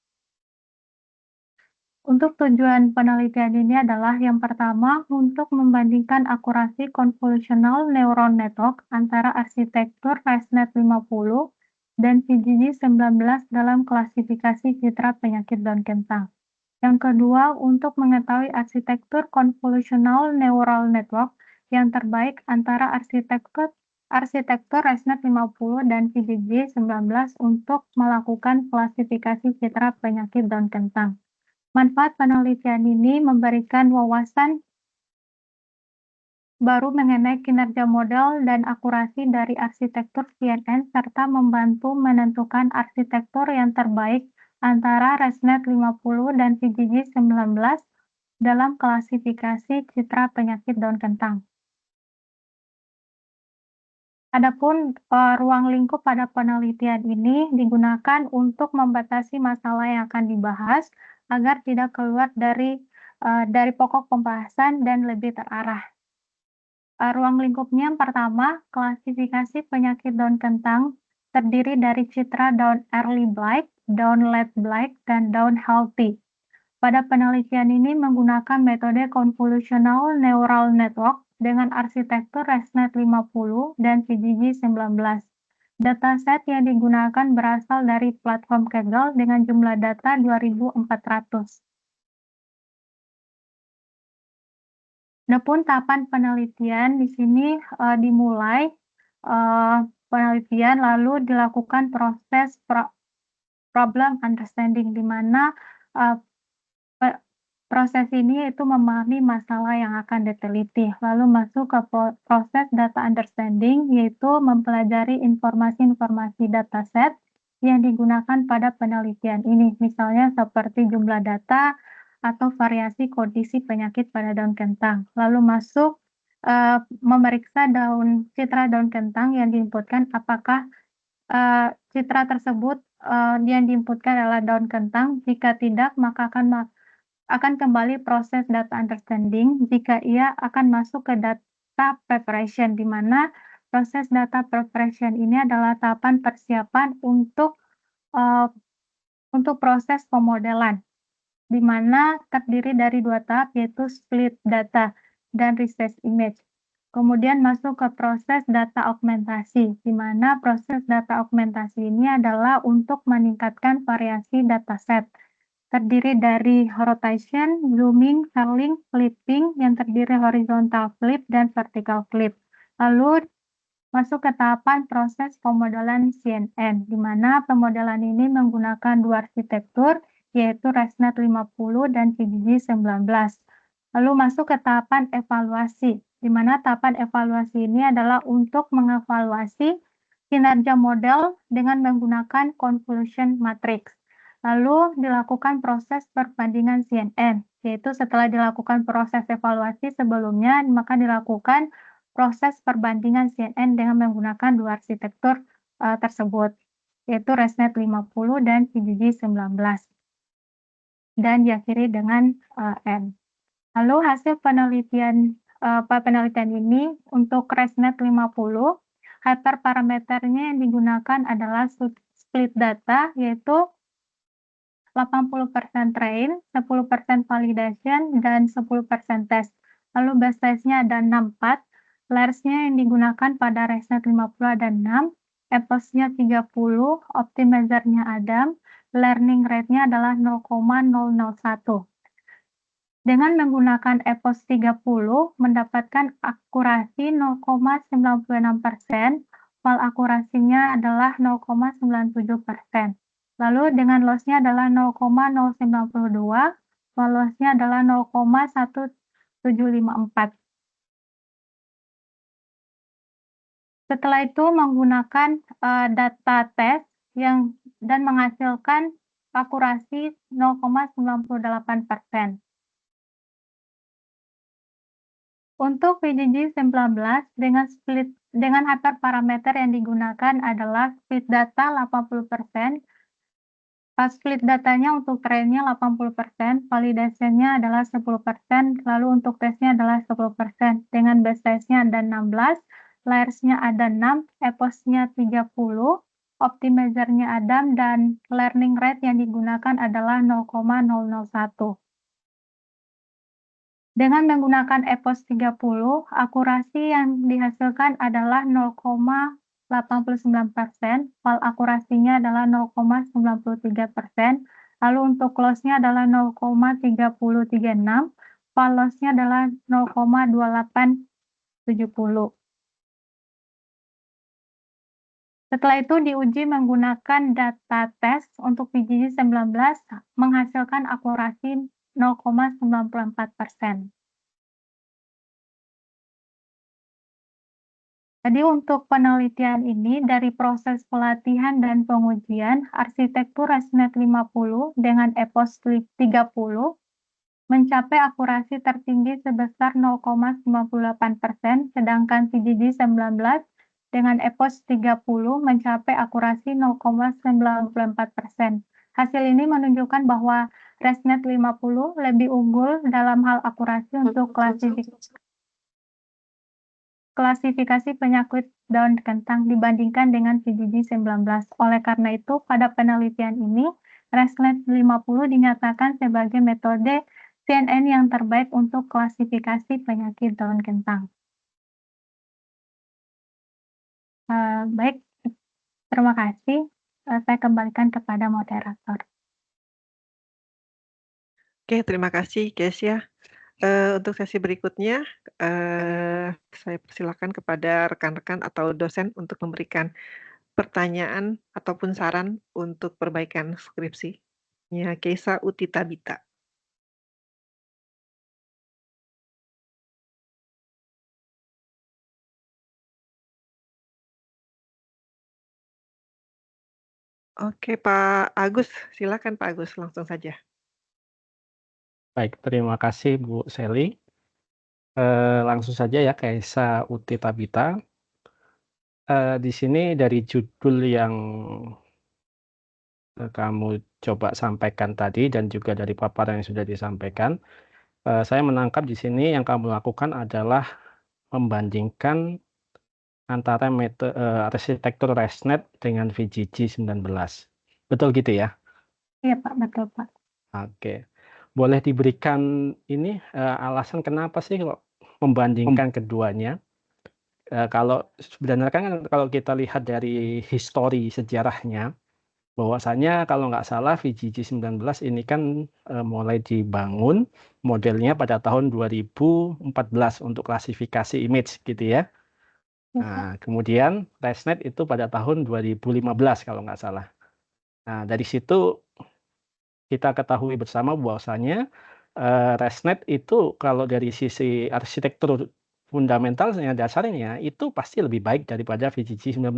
Untuk tujuan penelitian ini adalah yang pertama untuk membandingkan akurasi convolutional neural network antara arsitektur ResNet 50 dan PGG-19 dalam klasifikasi citra penyakit daun kentang. Yang kedua, untuk mengetahui arsitektur convolutional neural network yang terbaik antara arsitektur ResNet 50 dan PGG-19 untuk melakukan klasifikasi citra penyakit daun kentang. Manfaat penelitian ini memberikan wawasan baru mengenai kinerja model dan akurasi dari arsitektur CNN serta membantu menentukan arsitektur yang terbaik antara ResNet 50 dan PGG-19 dalam klasifikasi citra penyakit daun kentang. Adapun ruang lingkup pada penelitian ini digunakan untuk membatasi masalah yang akan dibahas agar tidak keluar dari pokok pembahasan dan lebih terarah. Ruang lingkupnya yang pertama, klasifikasi penyakit daun kentang terdiri dari citra daun early blight, daun late blight, dan daun healthy. Pada penelitian ini menggunakan metode convolutional neural network dengan arsitektur ResNet 50 dan PGG-19. Dataset yang digunakan berasal dari platform Kaggle dengan jumlah data 2.400. Adapun tahapan penelitian di sini dimulai penelitian lalu dilakukan proses problem understanding di mana proses ini itu memahami masalah yang akan diteliti, lalu masuk ke proses data understanding, yaitu mempelajari informasi-informasi dataset yang digunakan pada penelitian ini, misalnya seperti jumlah data atau variasi kondisi penyakit pada daun kentang. Lalu masuk memeriksa citra daun kentang yang diinputkan, apakah citra tersebut yang diinputkan adalah daun kentang. Jika tidak, maka akan kembali proses data understanding. Jika iya, akan masuk ke data preparation, di mana proses data preparation ini adalah tahapan persiapan untuk proses pemodelan, di mana terdiri dari dua tahap, yaitu split data dan reset image. Kemudian masuk ke proses data augmentasi, di mana proses data augmentasi ini adalah untuk meningkatkan variasi dataset. Terdiri dari rotation, zooming, curling, flipping, yang terdiri horizontal flip dan vertical flip. Lalu masuk ke tahapan proses pemodelan CNN, di mana pemodelan ini menggunakan dua arsitektur, yaitu ResNet 50 dan PGG-19. Lalu masuk ke tahapan evaluasi, di mana tahapan evaluasi ini adalah untuk mengevaluasi kinerja model dengan menggunakan convolution matrix. Lalu dilakukan proses perbandingan CNN, yaitu setelah dilakukan proses evaluasi sebelumnya, maka dilakukan proses perbandingan CNN dengan menggunakan dua arsitektur tersebut, yaitu ResNet 50 dan PGG-19. Dan diakhiri dengan N. Lalu hasil penelitian ini untuk ResNet 50, hyperparameternya yang digunakan adalah split data, yaitu 80% train, 10% validation, dan 10% test. Lalu base size-nya ada 64, layers-nya yang digunakan pada ResNet 50 ada 6, epoch-nya 30, optimizer-nya ada, learning rate-nya adalah 0,001. Dengan menggunakan epoch 30, mendapatkan akurasi 0,96%, while akurasinya adalah 0,97%. Lalu dengan loss-nya adalah 0,092, while loss-nya adalah 0,1754. Setelah itu menggunakan data test dan menghasilkan akurasi 0,98%. Untuk PGG-19 dengan hyperparameter yang digunakan adalah split data 80%, split datanya untuk trainnya 80%, validasinya adalah 10%, lalu untuk tesnya adalah 10%. Dengan base size-nya ada 16, layers-nya ada 6, epoch-nya 30, optimizer-nya ada, dan learning rate yang digunakan adalah 0,001. Dengan menggunakan EPOS 30, akurasi yang dihasilkan adalah 0,89%, file akurasinya adalah 0,93%, lalu untuk loss-nya adalah 0,3036, file loss-nya adalah 0,2870. Setelah itu diuji menggunakan data tes untuk VGG19 menghasilkan akurasi 0,94%. Jadi untuk penelitian ini dari proses pelatihan dan pengujian arsitektur ResNet 50 dengan EPOS 30 mencapai akurasi tertinggi sebesar 0,98%, sedangkan VGG19 dengan EPOS 30 mencapai akurasi 0,94%. Hasil ini menunjukkan bahwa ResNet 50 lebih unggul dalam hal akurasi untuk klasifikasi penyakit daun kentang dibandingkan dengan VGG19. Oleh karena itu, pada penelitian ini, ResNet 50 dinyatakan sebagai metode CNN yang terbaik untuk klasifikasi penyakit daun kentang. Baik, terima kasih. Saya kembalikan kepada moderator. Oke, terima kasih, Kesia. Untuk sesi berikutnya, saya persilakan kepada rekan-rekan atau dosen untuk memberikan pertanyaan ataupun saran untuk perbaikan skripsi. Ya, Keisa Utitabita. Oke, Pak Agus, silakan Pak Agus, langsung saja. Baik, terima kasih Bu Sally. Langsung saja ya, Keisa Utitabita. Di sini dari judul yang kamu coba sampaikan tadi dan juga dari paparan yang sudah disampaikan, saya menangkap di sini yang kamu lakukan adalah membandingkan antara arsitektur ResNet dengan VGG19. Betul gitu ya? Iya Pak, betul Pak. Oke. Boleh diberikan ini alasan kenapa sih kok membandingkan keduanya? Kalau sebenarnya kan kalau kita lihat dari histori sejarahnya, bahwasanya kalau nggak salah VGG19 ini kan mulai dibangun modelnya pada tahun 2014 untuk klasifikasi image gitu ya. Nah, kemudian ResNet itu pada tahun 2015 kalau nggak salah. Nah, dari situ kita ketahui bersama bahwasanya ResNet itu kalau dari sisi arsitektur fundamentalnya, dasarnya itu pasti lebih baik daripada VGG19.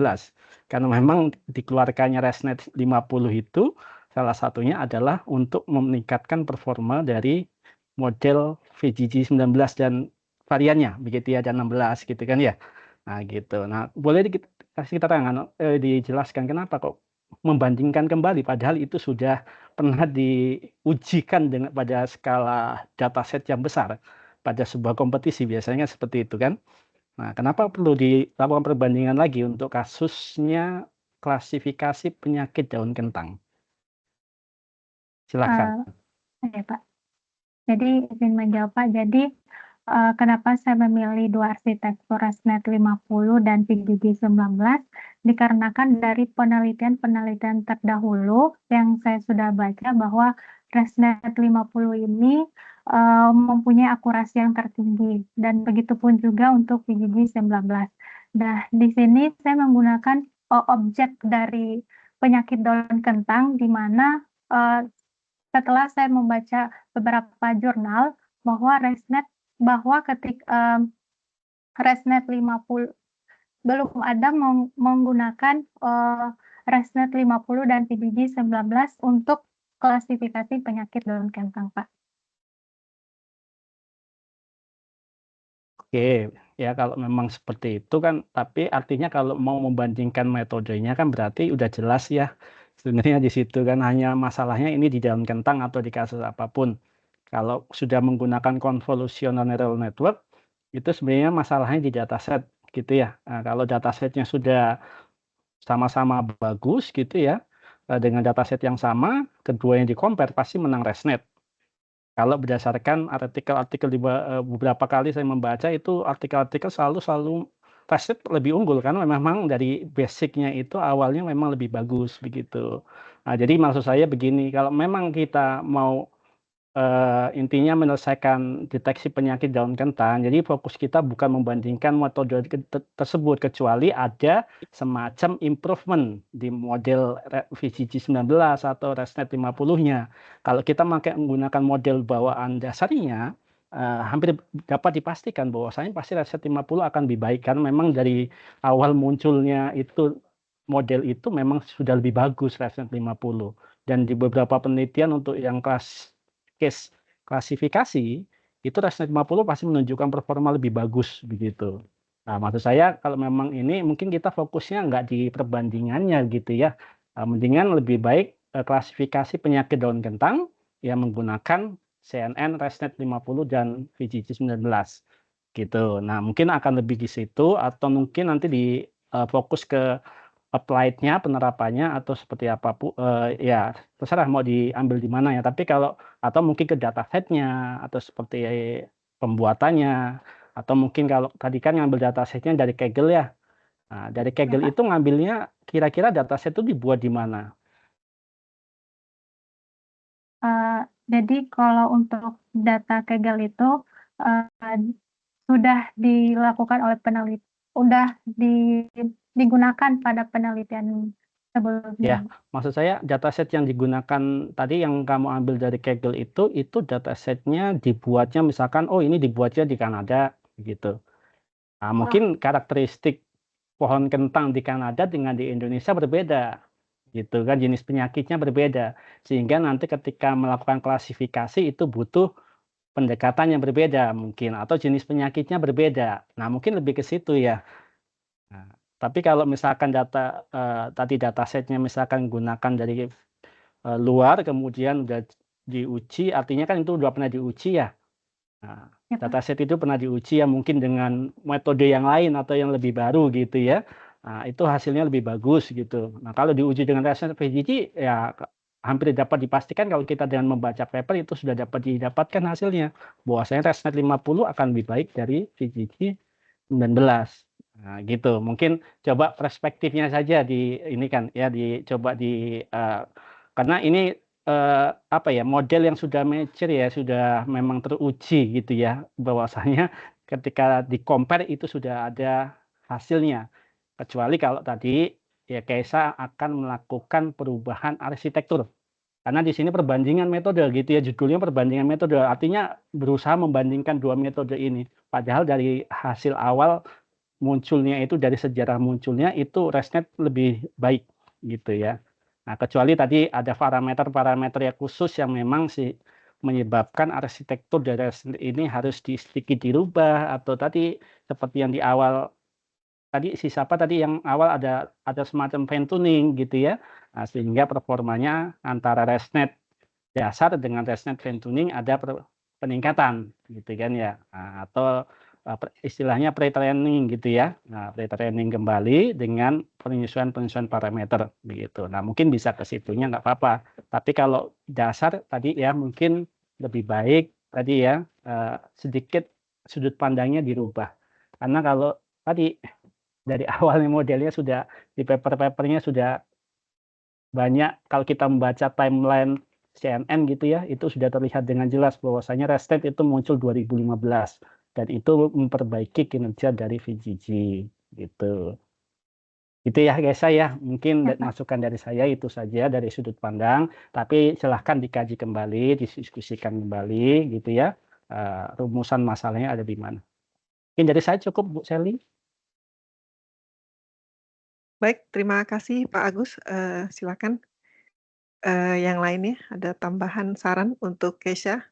Karena memang dikeluarkannya ResNet 50 itu salah satunya adalah untuk meningkatkan performa dari model VGG19 dan variannya, begitu ya, dan 16 gitu kan ya. Nah gitu. Nah boleh kasih keterangan, dijelaskan kenapa kok membandingkan kembali, padahal itu sudah pernah diujikan pada skala dataset yang besar pada sebuah kompetisi, biasanya seperti itu kan. Nah, kenapa perlu dilakukan perbandingan lagi untuk kasusnya klasifikasi penyakit daun kentang? Silakan. Ya Pak. Jadi izin menjawab Pak. Jadi kenapa saya memilih dua arsitektur ResNet 50 dan VGG19? Dikarenakan dari penelitian-penelitian terdahulu yang saya sudah baca bahwa ResNet 50 ini mempunyai akurasi yang tertinggi dan begitupun juga untuk VGG19. Nah, di sini saya menggunakan objek dari penyakit daun kentang di mana setelah saya membaca beberapa jurnal bahwa ResNet 50 belum ada menggunakan ResNet 50 dan VGG19 untuk klasifikasi penyakit daun kentang, Pak. Oke, ya kalau memang seperti itu kan, tapi artinya kalau mau membandingkan metodenya kan berarti udah jelas ya. Sebenarnya di situ kan hanya masalahnya ini di daun kentang atau di kasus apapun. Kalau sudah menggunakan convolutional neural network, itu sebenarnya masalahnya di dataset gitu ya. Nah, kalau datasetnya sudah sama-sama bagus gitu ya, dengan dataset yang sama, keduanya di-compare pasti menang ResNet. Kalau berdasarkan artikel-artikel beberapa kali saya membaca itu artikel-artikel selalu Resnet lebih unggul karena memang dari basic-nya itu awalnya memang lebih bagus begitu. Nah, jadi maksud saya begini, kalau memang kita mau intinya menyelesaikan deteksi penyakit daun kentang, jadi fokus kita bukan membandingkan metode tersebut, kecuali ada semacam improvement di model VCG 19 atau Resnet 50-nya. Kalau kita menggunakan model bawaan dasarnya, hampir dapat dipastikan bahwasanya pasti Resnet 50 akan lebih baik, karena memang dari awal munculnya itu model itu memang sudah lebih bagus Resnet 50. Dan di beberapa penelitian untuk yang case klasifikasi, itu Resnet 50 pasti menunjukkan performa lebih bagus begitu. Nah, maksud saya kalau memang ini mungkin kita fokusnya nggak di perbandingannya gitu ya. Mendingan lebih baik klasifikasi penyakit daun kentang yang menggunakan CNN, Resnet 50 dan VGG 19 gitu. Nah, mungkin akan lebih di situ atau mungkin nanti fokus ke applied-nya, penerapannya atau seperti apapun, ya terserah mau diambil di mana ya. Tapi kalau atau mungkin ke dataset-nya atau seperti pembuatannya atau mungkin kalau tadi kan ngambil dataset-nya dari Kaggle ya. Nah, dari Ya, Kaggle Pak. itu ngambilnya kira-kira dataset itu dibuat di mana? Jadi kalau untuk data Kaggle itu sudah dilakukan oleh digunakan pada penelitian Ya, sebelumnya. maksud saya dataset yang digunakan tadi yang kamu ambil dari Kaggle itu datasetnya dibuatnya misalkan, oh ini dibuatnya di Kanada gitu. Nah, mungkin karakteristik pohon kentang di Kanada dengan di Indonesia berbeda, gitu kan, jenis penyakitnya berbeda. Sehingga nanti ketika melakukan klasifikasi itu butuh pendekatan yang berbeda mungkin, atau jenis penyakitnya berbeda. Nah, mungkin lebih ke situ ya. Nah, tapi kalau misalkan tadi datasetnya misalkan gunakan dari luar kemudian udah diuji, artinya kan itu udah pernah diuji ya. Nah, Ya, Pak. dataset itu pernah diuji ya mungkin dengan metode yang lain atau yang lebih baru gitu ya. Nah, itu hasilnya lebih bagus gitu. Nah, kalau diuji dengan Resnet VGG ya hampir dapat dipastikan kalau kita dengan membaca paper itu sudah dapat didapatkan hasilnya. Bahwasanya Resnet 50 akan lebih baik dari VGG 19. Nah, gitu. Mungkin coba perspektifnya saja ini kan ya dicoba karena ini apa ya, model yang sudah mature ya, sudah memang teruji gitu ya, bahwasanya ketika di-compare itu sudah ada hasilnya. Kecuali kalau tadi ya Kaisa akan melakukan perubahan arsitektur. Karena di sini perbandingan metode gitu ya, judulnya perbandingan metode. Artinya berusaha membandingkan dua metode ini. Padahal dari hasil awal munculnya itu dari sejarah munculnya itu Resnet lebih baik gitu ya. Nah, kecuali tadi ada parameter-parameter yang khusus yang memang menyebabkan arsitektur dari Resnet ini harus sedikit dirubah atau tadi seperti yang di awal tadi siapa tadi yang awal ada semacam fine tuning gitu ya. Nah, sehingga performanya antara Resnet dasar dengan Resnet fine tuning ada peningkatan gitu kan ya. Nah, atau istilahnya pre-training gitu ya. Nah, pre-training kembali dengan penyesuaian parameter begitu. Nah, mungkin bisa ke situnya nggak apa-apa. Tapi kalau dasar tadi ya mungkin lebih baik tadi ya sedikit sudut pandangnya dirubah. Karena kalau tadi dari awalnya modelnya sudah di paper-papernya sudah banyak kalau kita membaca timeline CNN gitu ya, itu sudah terlihat dengan jelas bahwasanya Resnet itu muncul 2015 dan itu memperbaiki kinerja dari VGG gitu. Itu ya guys saya mungkin Ya, Pak. masukan dari saya itu saja dari sudut pandang, tapi silahkan dikaji kembali, didiskusikan kembali gitu ya. Rumusan masalahnya ada di mana. Mungkin dari saya cukup Bu Sally. Baik, terima kasih Pak Agus. Silakan yang lainnya ada tambahan saran untuk Keisha?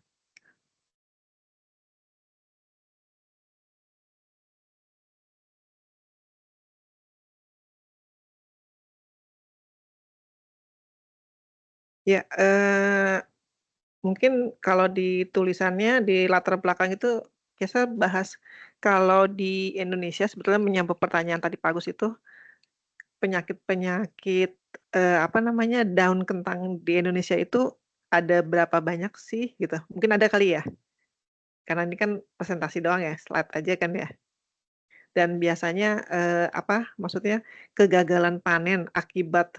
Ya, mungkin kalau di tulisannya di latar belakang itu Keisha bahas kalau di Indonesia sebetulnya menyambut pertanyaan tadi Pak Agus itu penyakit-penyakit, apa namanya, daun kentang di Indonesia itu ada berapa banyak sih gitu? Mungkin ada kali ya? Karena ini kan presentasi doang ya, slide aja kan ya. Dan biasanya, maksudnya kegagalan panen akibat,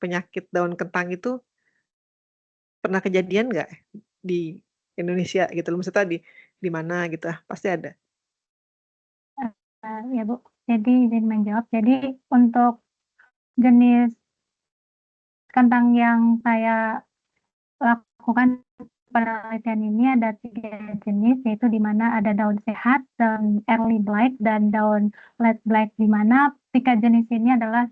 penyakit daun kentang itu pernah kejadian nggak di Indonesia gitu loh? Maksudnya di mana gitu, pasti ada. Ya Bu, jadi izin menjawab. Jadi untuk jenis kentang yang saya lakukan penelitian ini ada 3 jenis, yaitu di mana ada daun sehat, daun early blight, dan daun late blight, di mana 3 jenis ini adalah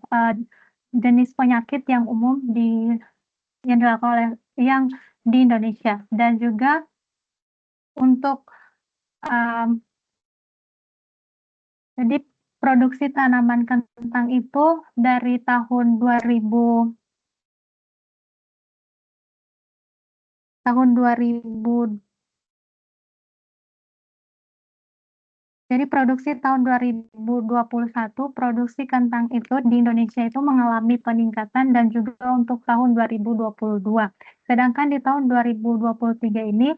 jenis penyakit yang umum yang dilakukan yang di Indonesia. Dan juga untuk jadi produksi tanaman kentang itu dari tahun 2000 jadi produksi tahun 2021 produksi kentang itu di Indonesia itu mengalami peningkatan dan juga untuk tahun 2022. Sedangkan di tahun 2023 ini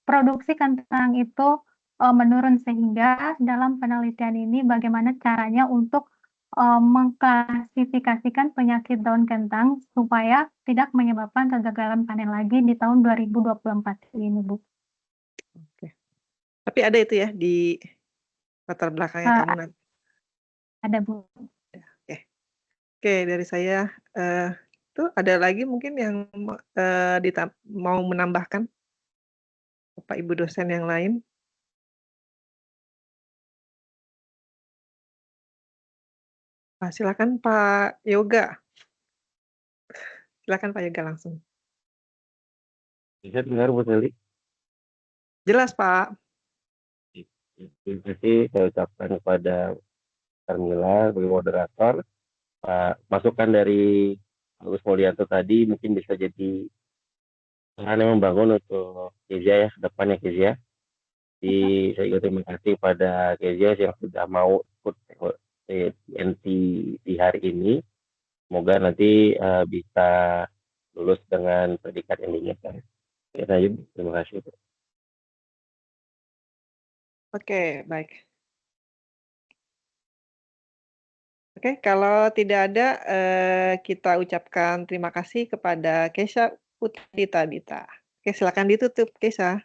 produksi kentang itu menurun, sehingga dalam penelitian ini bagaimana caranya untuk mengklasifikasikan penyakit daun kentang supaya tidak menyebabkan kegagalan panen lagi di tahun 2024 ini, Bu. Oke. Tapi ada itu ya di latar belakangnya kamu nanti? Ada, Bu. Oke. Oke, dari saya, tuh ada lagi mungkin yang mau menambahkan? Bapak Ibu dosen yang lain? Silakan Pak Yoga. Silakan Pak Yoga langsung. Bisa dengar Bu Seli? Jelas Pak. Terima kasih saya ucapkan kepada Carmila sebagai moderator. Pak, masukan dari Agus Mulyanto tadi mungkin bisa jadi bahan yang membangun untuk Kezia ya, depannya Kezia. Saya juga terima kasih pada Kezia yang sudah mau ikut NT di hari ini. Semoga nanti bisa lulus dengan predikat yang diinginkan. Ya, terima kasih. Oke, baik. Oke, kalau tidak ada, kita ucapkan terima kasih kepada Keisha Putri Tabita. Oke, silakan ditutup, Keisha.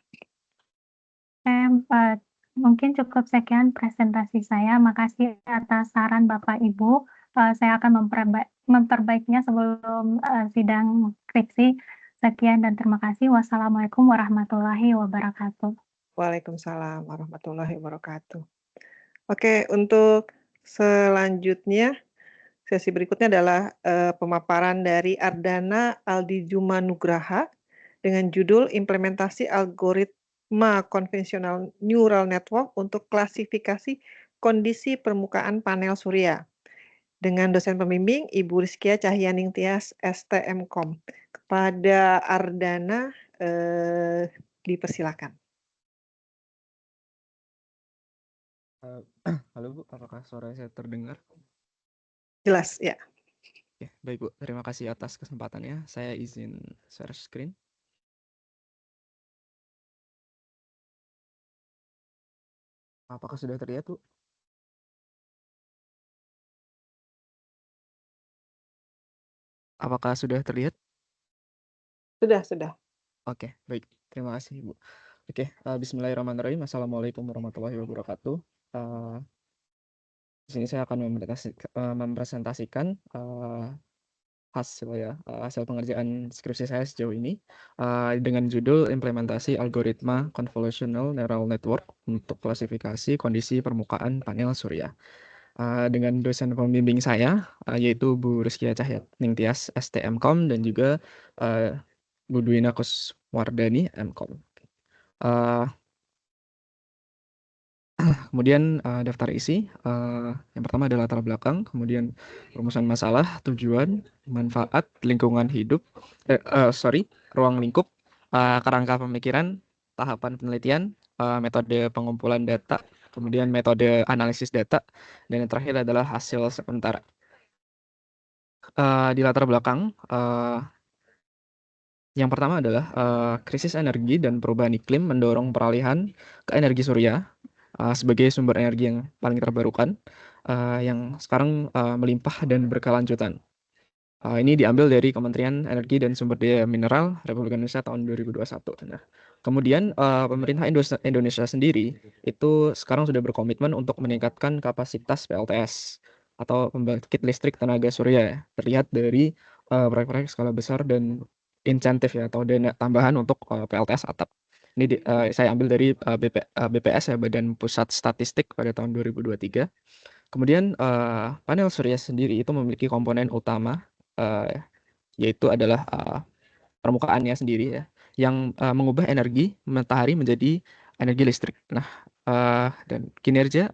Mungkin cukup sekian presentasi saya. Makasih atas saran Bapak Ibu. Saya akan memperbaikinya sebelum sidang skripsi. Sekian dan terima kasih. Wassalamualaikum warahmatullahi wabarakatuh. Waalaikumsalam warahmatullahi wabarakatuh. Oke, untuk selanjutnya, sesi berikutnya adalah pemaparan dari Ardana Aldijuma Nugraha dengan judul Implementasi Algoritma Konvensional Neural Network untuk Klasifikasi Kondisi Permukaan Panel Surya. Dengan dosen pembimbing Ibu Rizkia Cahyaning Tias, STMkom. Kepada Ardana, dipersilakan. Halo Bu, apakah suara saya terdengar? Jelas, ya. Ya, baik Bu, terima kasih atas kesempatannya. Saya izin share screen. Apakah sudah terlihat Bu? Apakah sudah terlihat? Sudah. Oke, baik. Terima kasih Bu. Oke, bismillahirrahmanirrahim. Assalamualaikum warahmatullahi wabarakatuh. Di sini saya akan mempresentasikan hasil pengerjaan skripsi saya sejauh ini dengan judul Implementasi Algoritma Convolutional Neural Network untuk Klasifikasi Kondisi Permukaan Panel Surya. Dengan dosen pembimbing saya yaitu Bu Rizkia Cahyaning Tias, STMkom, dan juga Bu Dwina Kuswardani, MKom. Kemudian daftar isi, yang pertama adalah latar belakang, kemudian rumusan masalah, tujuan, manfaat, lingkungan hidup, ruang lingkup, kerangka pemikiran, tahapan penelitian, metode pengumpulan data, kemudian metode analisis data, dan yang terakhir adalah hasil sementara. Di latar belakang, Yang pertama adalah krisis energi dan perubahan iklim mendorong peralihan ke energi surya sebagai sumber energi yang paling terbarukan yang sekarang melimpah dan berkelanjutan. Ini diambil dari Kementerian Energi dan Sumber Daya Mineral Republik Indonesia tahun 2021. Nah, kemudian pemerintah Indonesia sendiri itu sekarang sudah berkomitmen untuk meningkatkan kapasitas PLTS atau pembangkit listrik tenaga surya ya. Terlihat dari proyek-proyek skala besar dan insentif ya atau dana tambahan untuk PLTS atap. Ini saya ambil dari BPS ya, Badan Pusat Statistik pada tahun 2023. Kemudian panel surya sendiri itu memiliki komponen utama yaitu adalah permukaannya sendiri ya, yang mengubah energi matahari menjadi energi listrik. Nah, dan kinerja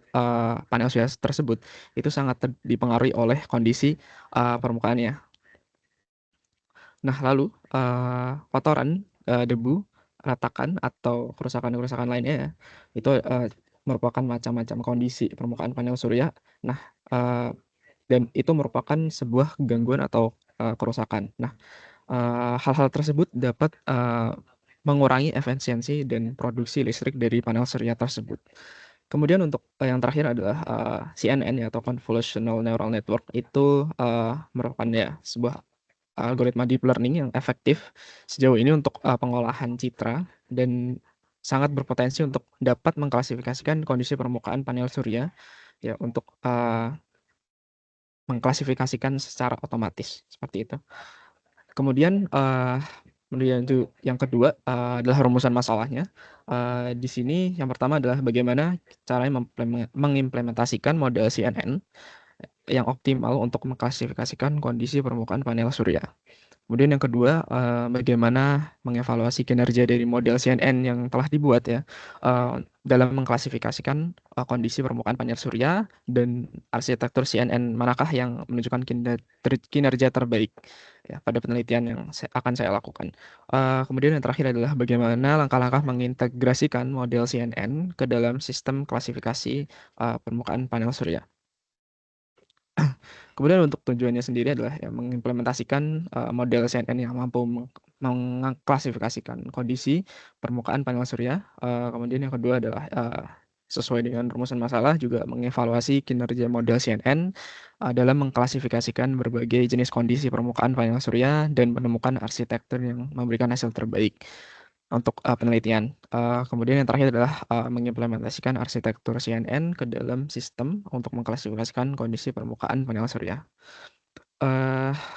panel surya tersebut itu sangat dipengaruhi oleh kondisi permukaannya. Nah, lalu kotoran, debu, retakan atau kerusakan-kerusakan lainnya ya, itu merupakan macam-macam kondisi permukaan panel surya. Nah, dan itu merupakan sebuah gangguan atau kerusakan. Nah, hal-hal tersebut dapat mengurangi efisiensi dan produksi listrik dari panel surya tersebut. Kemudian untuk yang terakhir adalah CNN ya, atau Convolutional Neural Network itu merupakan ya sebuah algoritma deep learning yang efektif sejauh ini untuk pengolahan citra dan sangat berpotensi untuk dapat mengklasifikasikan kondisi permukaan panel surya ya untuk mengklasifikasikan secara otomatis seperti itu. Kemudian yang kedua adalah rumusan masalahnya. Di sini yang pertama adalah bagaimana caranya mengimplementasikan model CNN yang optimal untuk mengklasifikasikan kondisi permukaan panel surya. Kemudian yang kedua, bagaimana mengevaluasi kinerja dari model CNN yang telah dibuat ya dalam mengklasifikasikan kondisi permukaan panel surya dan arsitektur CNN manakah yang menunjukkan kinerja terbaik ya pada penelitian yang akan saya lakukan. Kemudian yang terakhir adalah bagaimana langkah-langkah mengintegrasikan model CNN ke dalam sistem klasifikasi permukaan panel surya. Kemudian untuk tujuannya sendiri adalah ya, mengimplementasikan model CNN yang mampu mengklasifikasikan kondisi permukaan panel surya. Kemudian yang kedua adalah sesuai dengan rumusan masalah juga mengevaluasi kinerja model CNN dalam mengklasifikasikan berbagai jenis kondisi permukaan panel surya dan menemukan arsitektur yang memberikan hasil terbaik untuk penelitian. Kemudian yang terakhir adalah mengimplementasikan arsitektur CNN ke dalam sistem untuk mengklasifikasikan kondisi permukaan panel surya.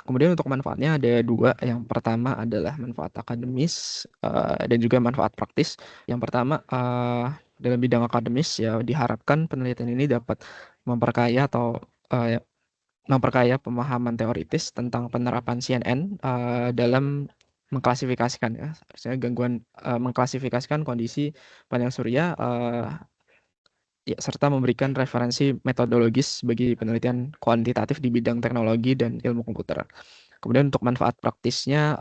Kemudian untuk manfaatnya ada dua. Yang pertama adalah manfaat akademis dan juga manfaat praktis. Yang pertama dalam bidang akademis ya diharapkan penelitian ini dapat memperkaya atau memperkaya pemahaman teoritis tentang penerapan CNN dalam mengklasifikasikan ya, gangguan mengklasifikasikan kondisi panel surya ya, serta memberikan referensi metodologis bagi penelitian kuantitatif di bidang teknologi dan ilmu komputer. Kemudian untuk manfaat praktisnya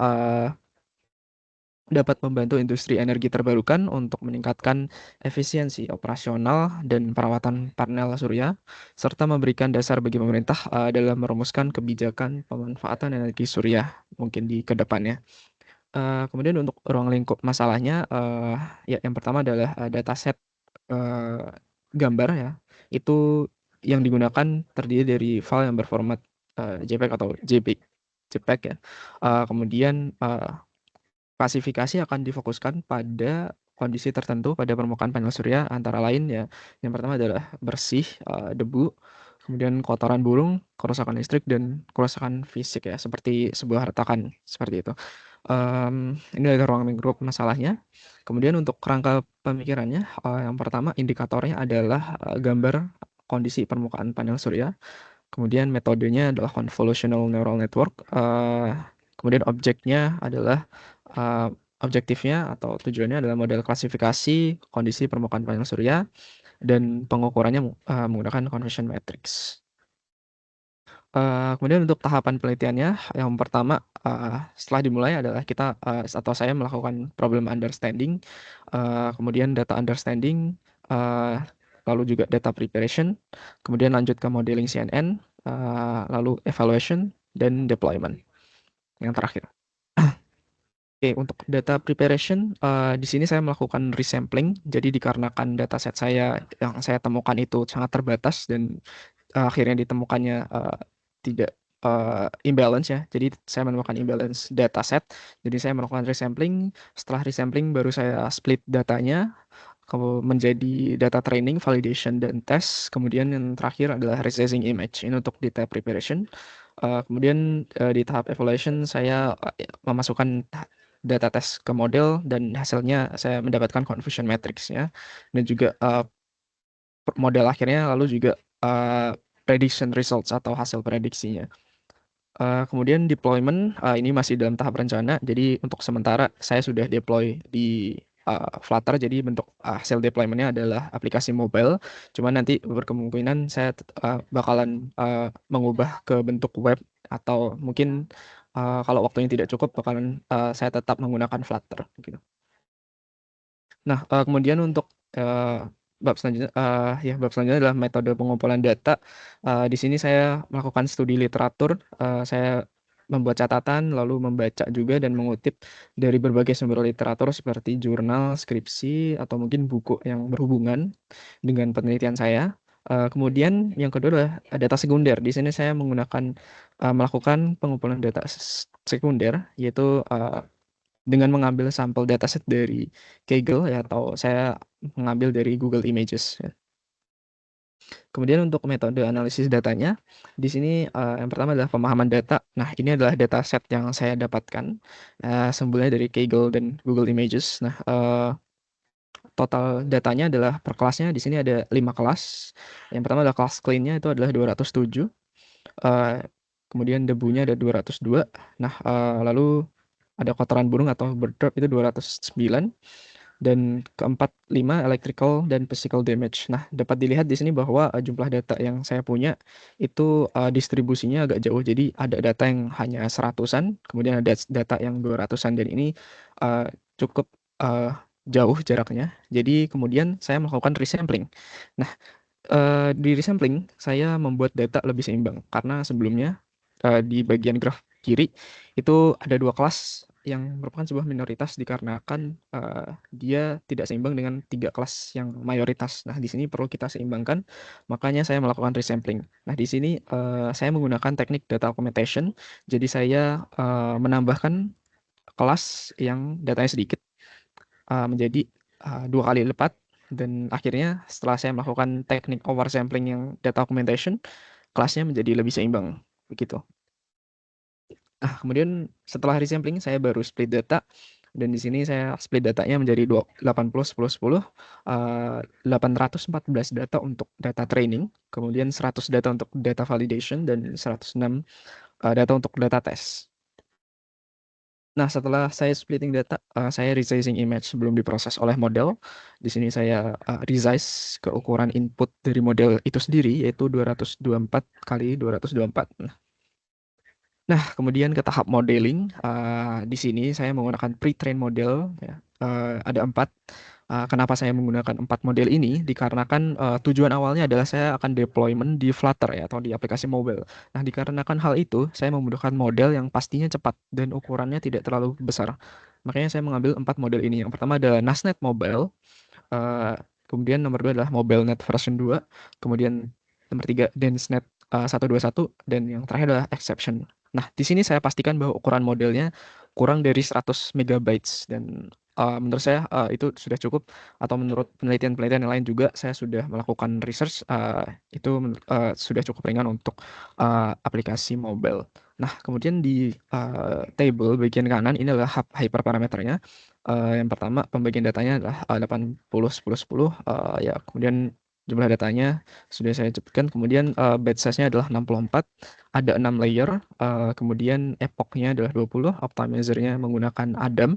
dapat membantu industri energi terbarukan untuk meningkatkan efisiensi operasional dan perawatan panel surya, serta memberikan dasar bagi pemerintah dalam merumuskan kebijakan pemanfaatan energi surya mungkin di kedepannya. Kemudian untuk ruang lingkup masalahnya, ya yang pertama adalah dataset gambar ya, itu yang digunakan terdiri dari file yang berformat JPEG atau JPEG ya. Kemudian klasifikasi akan difokuskan pada kondisi tertentu pada permukaan panel surya antara lain ya. Yang pertama adalah bersih, debu, kemudian kotoran burung, kerusakan listrik dan kerusakan fisik ya seperti sebuah retakan seperti itu. Ini adalah ruang lingkup masalahnya. Kemudian untuk kerangka pemikirannya yang pertama indikatornya adalah gambar kondisi permukaan panel surya. Kemudian metodenya adalah convolutional neural network. Kemudian objeknya adalah objektifnya atau tujuannya adalah model klasifikasi kondisi permukaan panel surya dan pengukurannya menggunakan conversion matrix. Kemudian untuk tahapan penelitiannya yang pertama setelah dimulai adalah kita atau saya melakukan problem understanding, kemudian data understanding, lalu juga data preparation, kemudian lanjut ke modeling CNN, lalu evaluation dan deployment yang terakhir. Oke, untuk data preparation, di sini saya melakukan resampling. Jadi dikarenakan dataset saya yang saya temukan itu sangat terbatas dan akhirnya ditemukannya tidak imbalance ya. Jadi saya menemukan imbalance dataset. Jadi saya melakukan resampling. Setelah resampling baru saya split datanya menjadi data training, validation, dan test. Kemudian yang terakhir adalah resizing image. Ini untuk data preparation. Kemudian di tahap evaluation saya memasukkan data test ke model dan hasilnya saya mendapatkan confusion matrix-nya dan juga model akhirnya lalu juga prediction results atau hasil prediksinya. Kemudian deployment ini masih dalam tahap rencana. Jadi untuk sementara saya sudah deploy di Flutter. Jadi bentuk hasil deployment-nya adalah aplikasi mobile. Cuman nanti berkemungkinan saya bakalan mengubah ke bentuk web atau mungkin kalau waktunya tidak cukup bakalan saya tetap menggunakan Flutter gitu. Nah, kemudian untuk bab selanjutnya bab selanjutnya adalah metode pengumpulan data. Di sini saya melakukan studi literatur, saya membuat catatan lalu membaca juga dan mengutip dari berbagai sumber literatur seperti jurnal, skripsi, atau mungkin buku yang berhubungan dengan penelitian saya. Kemudian yang kedua adalah data sekunder. Di sini saya menggunakan melakukan pengumpulan data sekunder, yaitu dengan mengambil sampel dataset dari Kaggle ya, atau saya mengambil dari Google Images ya. Kemudian untuk metode analisis datanya, di sini yang pertama adalah pemahaman data. Nah, ini adalah dataset yang saya dapatkan sumbernya dari Kaggle dan Google Images. Nah, total datanya adalah per kelasnya di sini ada 5 kelas. Yang pertama adalah kelas clean-nya itu adalah 207. Kemudian debunya ada 202. Nah, lalu ada kotoran burung atau bird drop itu 209. Dan keempat 5 electrical dan physical damage. Nah, dapat dilihat di sini bahwa jumlah data yang saya punya itu distribusinya agak jauh. Jadi ada data yang hanya 100-an, kemudian ada data yang 200-an dan ini cukup jauh jaraknya. Jadi kemudian saya melakukan resampling. Nah, di resampling saya membuat data lebih seimbang karena sebelumnya di bagian graf kiri itu ada 2 kelas yang merupakan sebuah minoritas dikarenakan dia tidak seimbang dengan 3 kelas yang mayoritas. Nah, di sini perlu kita seimbangkan, makanya saya melakukan resampling. Nah, di sini saya menggunakan teknik data augmentation. Jadi saya menambahkan kelas yang datanya sedikit menjadi 2 kali lipat dan akhirnya setelah saya melakukan teknik oversampling yang data augmentation, kelasnya menjadi lebih seimbang begitu. Nah, kemudian setelah resampling saya baru split data dan di sini saya split datanya menjadi 80 10 10 814 data untuk data training, kemudian 100 data untuk data validation dan 106 data untuk data test. Nah, setelah saya splitting data, saya resizing image sebelum diproses oleh model. Di sini saya resize ke ukuran input dari model itu sendiri yaitu 224 kali 224. Nah, kemudian ke tahap modeling, di sini saya menggunakan pre-train model ya, ada 4. Kenapa saya menggunakan 4 model ini? Dikarenakan tujuan awalnya adalah saya akan deployment di Flutter ya atau di aplikasi mobile. Nah, dikarenakan hal itu, saya membutuhkan model yang pastinya cepat dan ukurannya tidak terlalu besar. Makanya saya mengambil 4 model ini. Yang pertama adalah NASNet Mobile, kemudian nomor 2 adalah MobileNet version 2, kemudian nomor 3 DenseNet 121, dan yang terakhir adalah Exception. Nah, di sini saya pastikan bahwa ukuran modelnya kurang dari 100 megabytes dan menurut saya itu sudah cukup, atau menurut penelitian-penelitian yang lain juga saya sudah melakukan research itu sudah cukup ringan untuk aplikasi mobile. Nah, kemudian di table bagian kanan ini adalah hyperparameternya. Yang pertama pembagian datanya adalah 80 10 10 ya, kemudian jumlah datanya sudah saya sebutkan, kemudian batch size-nya adalah 64, ada 6 layer, kemudian epoch-nya adalah 20, optimizer-nya menggunakan Adam,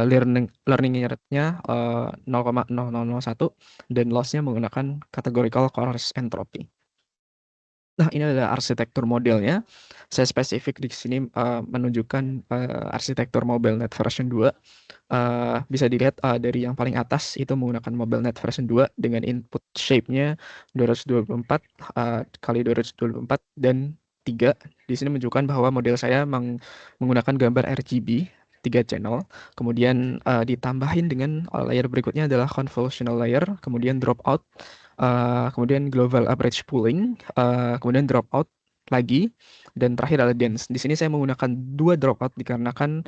learning rate-nya 0,0001 dan loss-nya menggunakan categorical coarse entropy. Nah, ini adalah arsitektur modelnya. Saya spesifik di sini menunjukkan arsitektur MobileNet version 2. Bisa dilihat dari yang paling atas itu menggunakan MobileNet version 2 dengan input shape-nya 224 kali 224 dan 3. Di sini menunjukkan bahwa model saya menggunakan gambar RGB 3 channel, kemudian ditambahin dengan layer berikutnya adalah convolutional layer, kemudian dropout, kemudian global average pooling, kemudian dropout lagi, dan terakhir adalah dense. Di sini saya menggunakan 2 dropout dikarenakan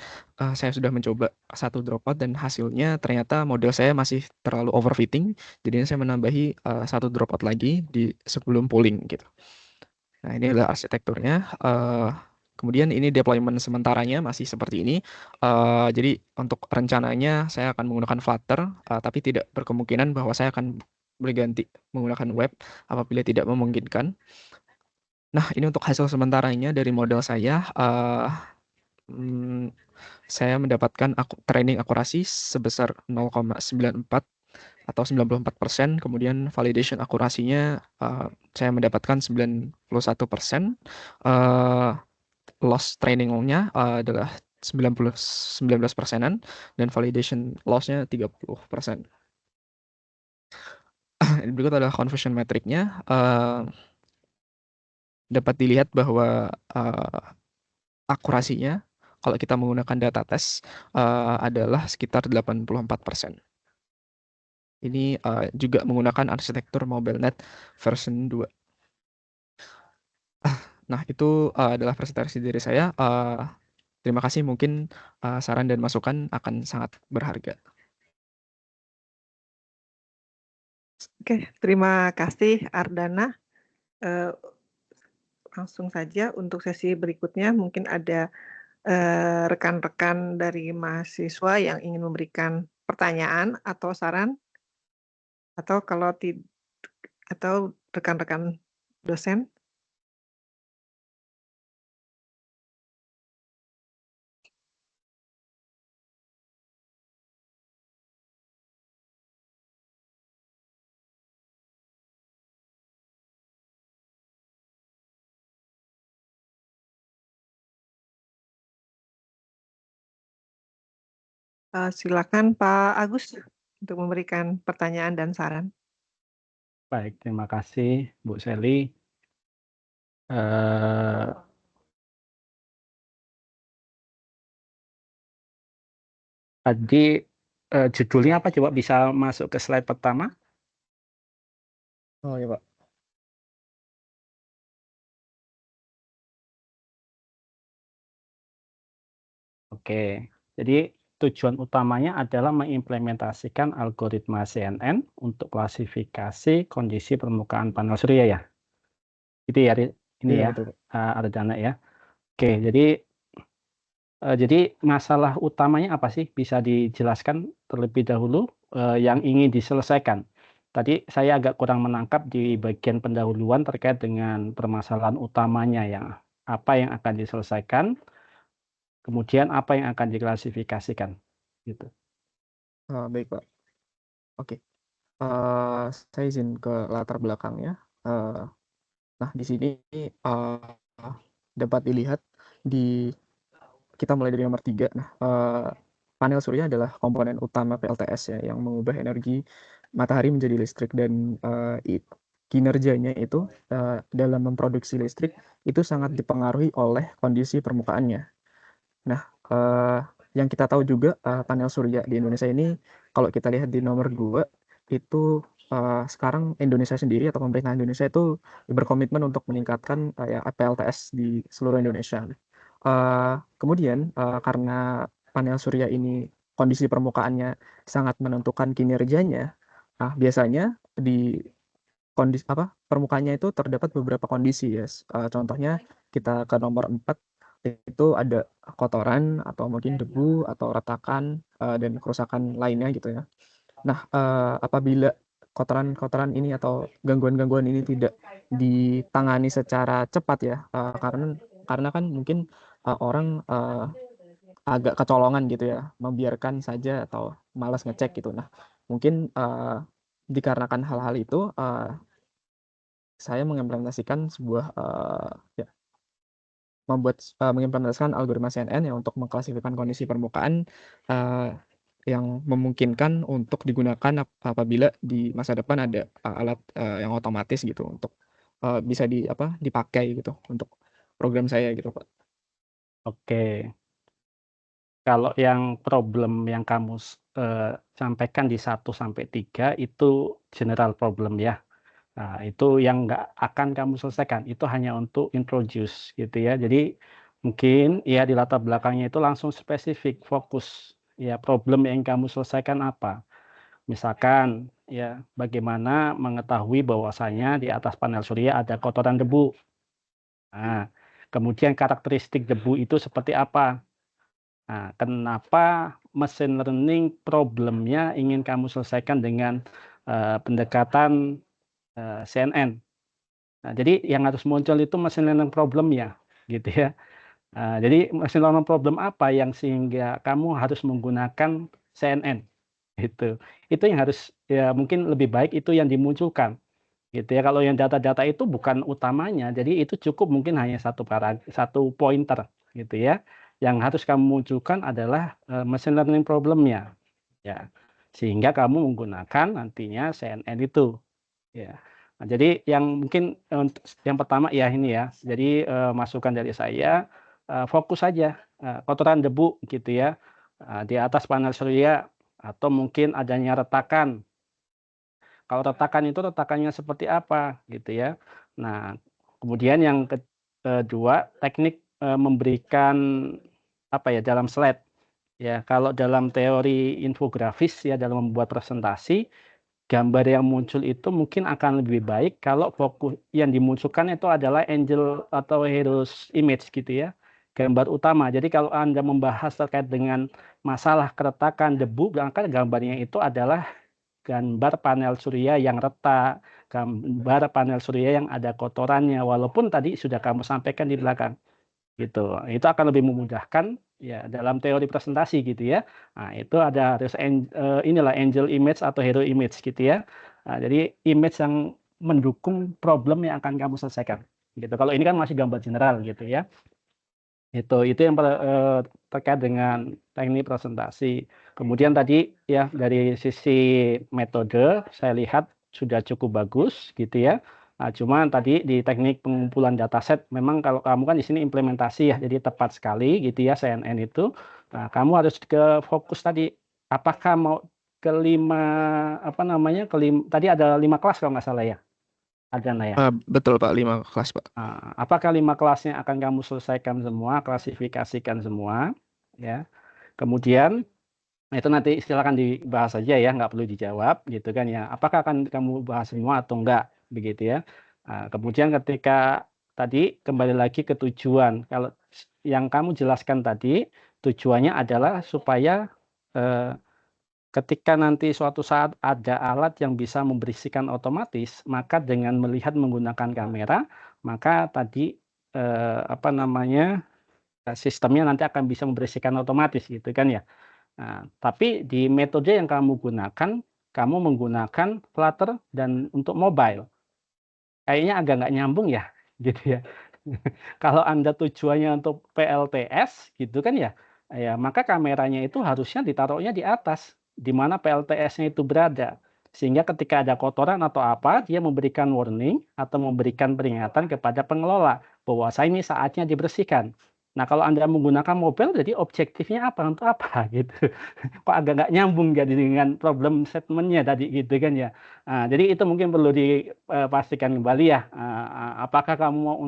saya sudah mencoba 1 dropout dan hasilnya ternyata model saya masih terlalu overfitting, jadinya saya menambahi 1 dropout lagi di sebelum pooling gitu. Nah, ini adalah arsitekturnya. Kemudian ini deployment sementaranya masih seperti ini. Jadi untuk rencananya saya akan menggunakan Flutter, tapi tidak berkemungkinan bahwa saya akan berganti menggunakan web apabila tidak memungkinkan. Nah, ini untuk hasil sementaranya dari model saya. Saya mendapatkan training akurasi sebesar 0,94 atau 94%, kemudian validation akurasinya saya mendapatkan 91%, loss trainingnya adalah 19%-an, dan validation loss-nya 30%. Berikut adalah conversion metric-nya. Dapat dilihat bahwa akurasinya kalau kita menggunakan data tes adalah sekitar 84%. Ini juga menggunakan arsitektur MobileNet version 2. Nah, itu adalah presentasi dari saya. Terima kasih, mungkin saran dan masukan akan sangat berharga. Oke, terima kasih Ardana. Langsung saja untuk sesi berikutnya mungkin ada rekan-rekan dari mahasiswa yang ingin memberikan pertanyaan atau saran, atau atau rekan-rekan dosen. Silakan Pak Agus untuk memberikan pertanyaan dan saran. Baik, terima kasih Bu Sally. Tadi judulnya apa? Coba bisa masuk ke slide pertama. Oh ya, Pak. Oke, jadi tujuan utamanya adalah mengimplementasikan algoritma CNN untuk klasifikasi kondisi permukaan panel surya ya. Itu ya, ini Iya, ya, betul, Pak. Ardana ya. Oke, jadi masalah utamanya apa sih? Bisa dijelaskan terlebih dahulu yang ingin diselesaikan. Tadi saya agak kurang menangkap di bagian pendahuluan terkait dengan permasalahan utamanya yang apa yang akan diselesaikan, kemudian apa yang akan diklasifikasikan, gitu. Baik, Pak. Oke. Saya izin ke latar belakangnya. Nah, di sini dapat dilihat kita mulai dari nomor 3. Nah, panel surya adalah komponen utama PLTS ya, yang mengubah energi matahari menjadi listrik, dan kinerjanya itu dalam memproduksi listrik itu sangat dipengaruhi oleh kondisi permukaannya. Nah, yang kita tahu juga panel surya di Indonesia ini, kalau kita lihat di nomor 2, itu sekarang Indonesia sendiri atau pemerintah Indonesia itu berkomitmen untuk meningkatkan PLTS di seluruh Indonesia. Kemudian karena panel surya ini kondisi permukaannya sangat menentukan kinerjanya, biasanya di permukaannya itu terdapat beberapa kondisi ya. Contohnya kita ke nomor 4, itu ada kotoran atau mungkin debu atau retakan dan kerusakan lainnya gitu ya. Nah, apabila kotoran-kotoran ini atau gangguan-gangguan ini tidak ditangani secara cepat ya, karena kan mungkin orang agak kecolongan gitu ya, membiarkan saja atau malas ngecek gitu. Nah, mungkin dikarenakan hal-hal itu saya mengimplementasikan mengimplementasikan algoritma CNN ya untuk mengklasifikasikan kondisi permukaan yang memungkinkan untuk digunakan apabila di masa depan ada alat yang otomatis gitu untuk bisa dipakai gitu untuk program saya gitu, Pak. Oke. Kalau yang problem yang kamu sampaikan di 1 sampai 3 itu general problem ya. Nah, itu yang nggak akan kamu selesaikan, itu hanya untuk introduce gitu ya. Jadi mungkin ya di latar belakangnya itu langsung spesifik, fokus, ya problem yang kamu selesaikan apa. Misalkan ya bagaimana mengetahui bahwasanya di atas panel surya ada kotoran debu. Nah, kemudian karakteristik debu itu seperti apa? Nah, kenapa machine learning problemnya ingin kamu selesaikan dengan pendekatan CNN. Nah, jadi yang harus muncul itu machine learning problem-nya, gitu ya. Jadi machine learning problem apa yang sehingga kamu harus menggunakan CNN, gitu. Itu yang harus ya mungkin lebih baik itu yang dimunculkan, gitu ya. Kalau yang data-data itu bukan utamanya, jadi itu cukup mungkin hanya satu pointer, gitu ya. Yang harus kamu munculkan adalah machine learning problem-nya, ya. Sehingga kamu menggunakan nantinya CNN itu. Ya. Nah, jadi yang mungkin untuk yang pertama ya ini ya, jadi masukan dari saya fokus saja kotoran debu gitu ya di atas panel surya atau mungkin adanya retakan. Kalau retakan itu retakannya seperti apa gitu ya. Nah, kemudian yang kedua teknik memberikan apa ya dalam slide ya. Kalau dalam teori infografis ya dalam membuat presentasi gambar yang muncul itu mungkin akan lebih baik kalau fokus yang dimunculkan itu adalah angel atau heroes image gitu ya, gambar utama. Jadi kalau Anda membahas terkait dengan masalah keretakan debu, maka gambarnya itu adalah gambar panel surya yang retak, gambar panel surya yang ada kotorannya, walaupun tadi sudah kamu sampaikan di belakang. Gitu. Itu akan lebih memudahkan ya dalam teori presentasi gitu ya. Nah, itu harus inilah angel image atau hero image gitu ya. Nah, jadi image yang mendukung problem yang akan kamu selesaikan. Gitu. Kalau ini kan masih gambar general gitu ya. Itu yang terkait dengan teknik presentasi. Kemudian tadi ya dari sisi metode saya lihat sudah cukup bagus gitu ya. Nah, cuma tadi di teknik pengumpulan dataset memang kalau kamu kan di sini implementasi ya, jadi tepat sekali gitu ya CNN itu. Nah, kamu harus ke fokus tadi apakah mau kelima apa namanya tadi ada 5 kelas kalau nggak salah ya. Ada ya. Betul Pak, 5 kelas Pak. Apakah 5 kelasnya akan kamu selesaikan semua, klasifikasikan semua, ya. Kemudian itu nanti silakan dibahas saja ya, nggak perlu dijawab gitu kan ya. Apakah akan kamu bahas semua atau enggak, begitu ya. Kemudian ketika tadi kembali lagi ke tujuan. Kalau yang kamu jelaskan tadi tujuannya adalah supaya ketika nanti suatu saat ada alat yang bisa membersihkan otomatis, maka dengan melihat menggunakan kamera, maka tadi apa namanya sistemnya nanti akan bisa membersihkan otomatis gitu kan ya. Nah, tapi di metode yang kamu gunakan, kamu menggunakan Flutter dan untuk mobile. Kayaknya agak nggak nyambung ya, gitu ya. Kalau Anda tujuannya untuk PLTS gitu kan ya, ya maka kameranya itu harusnya ditaruhnya di atas, di mana PLTS-nya itu berada. Sehingga ketika ada kotoran atau apa, dia memberikan warning atau memberikan peringatan kepada pengelola bahwa ini saatnya dibersihkan. Nah, kalau Anda menggunakan mobile, jadi objektifnya apa, untuk apa gitu. Kok agak nggak nyambung jadi dengan problem statement-nya tadi gitu kan ya. Jadi itu mungkin perlu dipastikan kembali ya, apakah kamu mau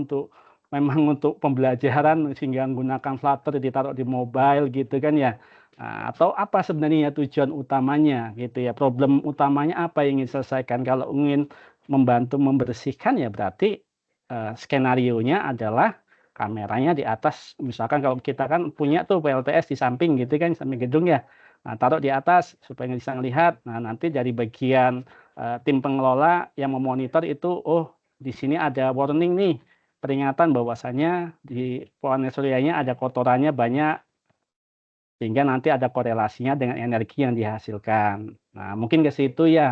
memang untuk pembelajaran sehingga menggunakan Flutter ditaruh di mobile gitu kan ya, atau apa sebenarnya tujuan utamanya gitu ya, problem utamanya apa yang ingin diselesaikan. Kalau ingin membantu membersihkan ya berarti skenarionya adalah kameranya di atas, misalkan kalau kita kan punya tuh PLTS di samping gitu kan, samping gedung ya. Nah, taruh di atas supaya bisa ngelihat. Nah, nanti dari bagian tim pengelola yang memonitor itu, oh di sini ada warning nih, peringatan bahwasanya di panel suryanya ada kotorannya banyak, sehingga nanti ada korelasinya dengan energi yang dihasilkan. Nah, mungkin ke situ ya,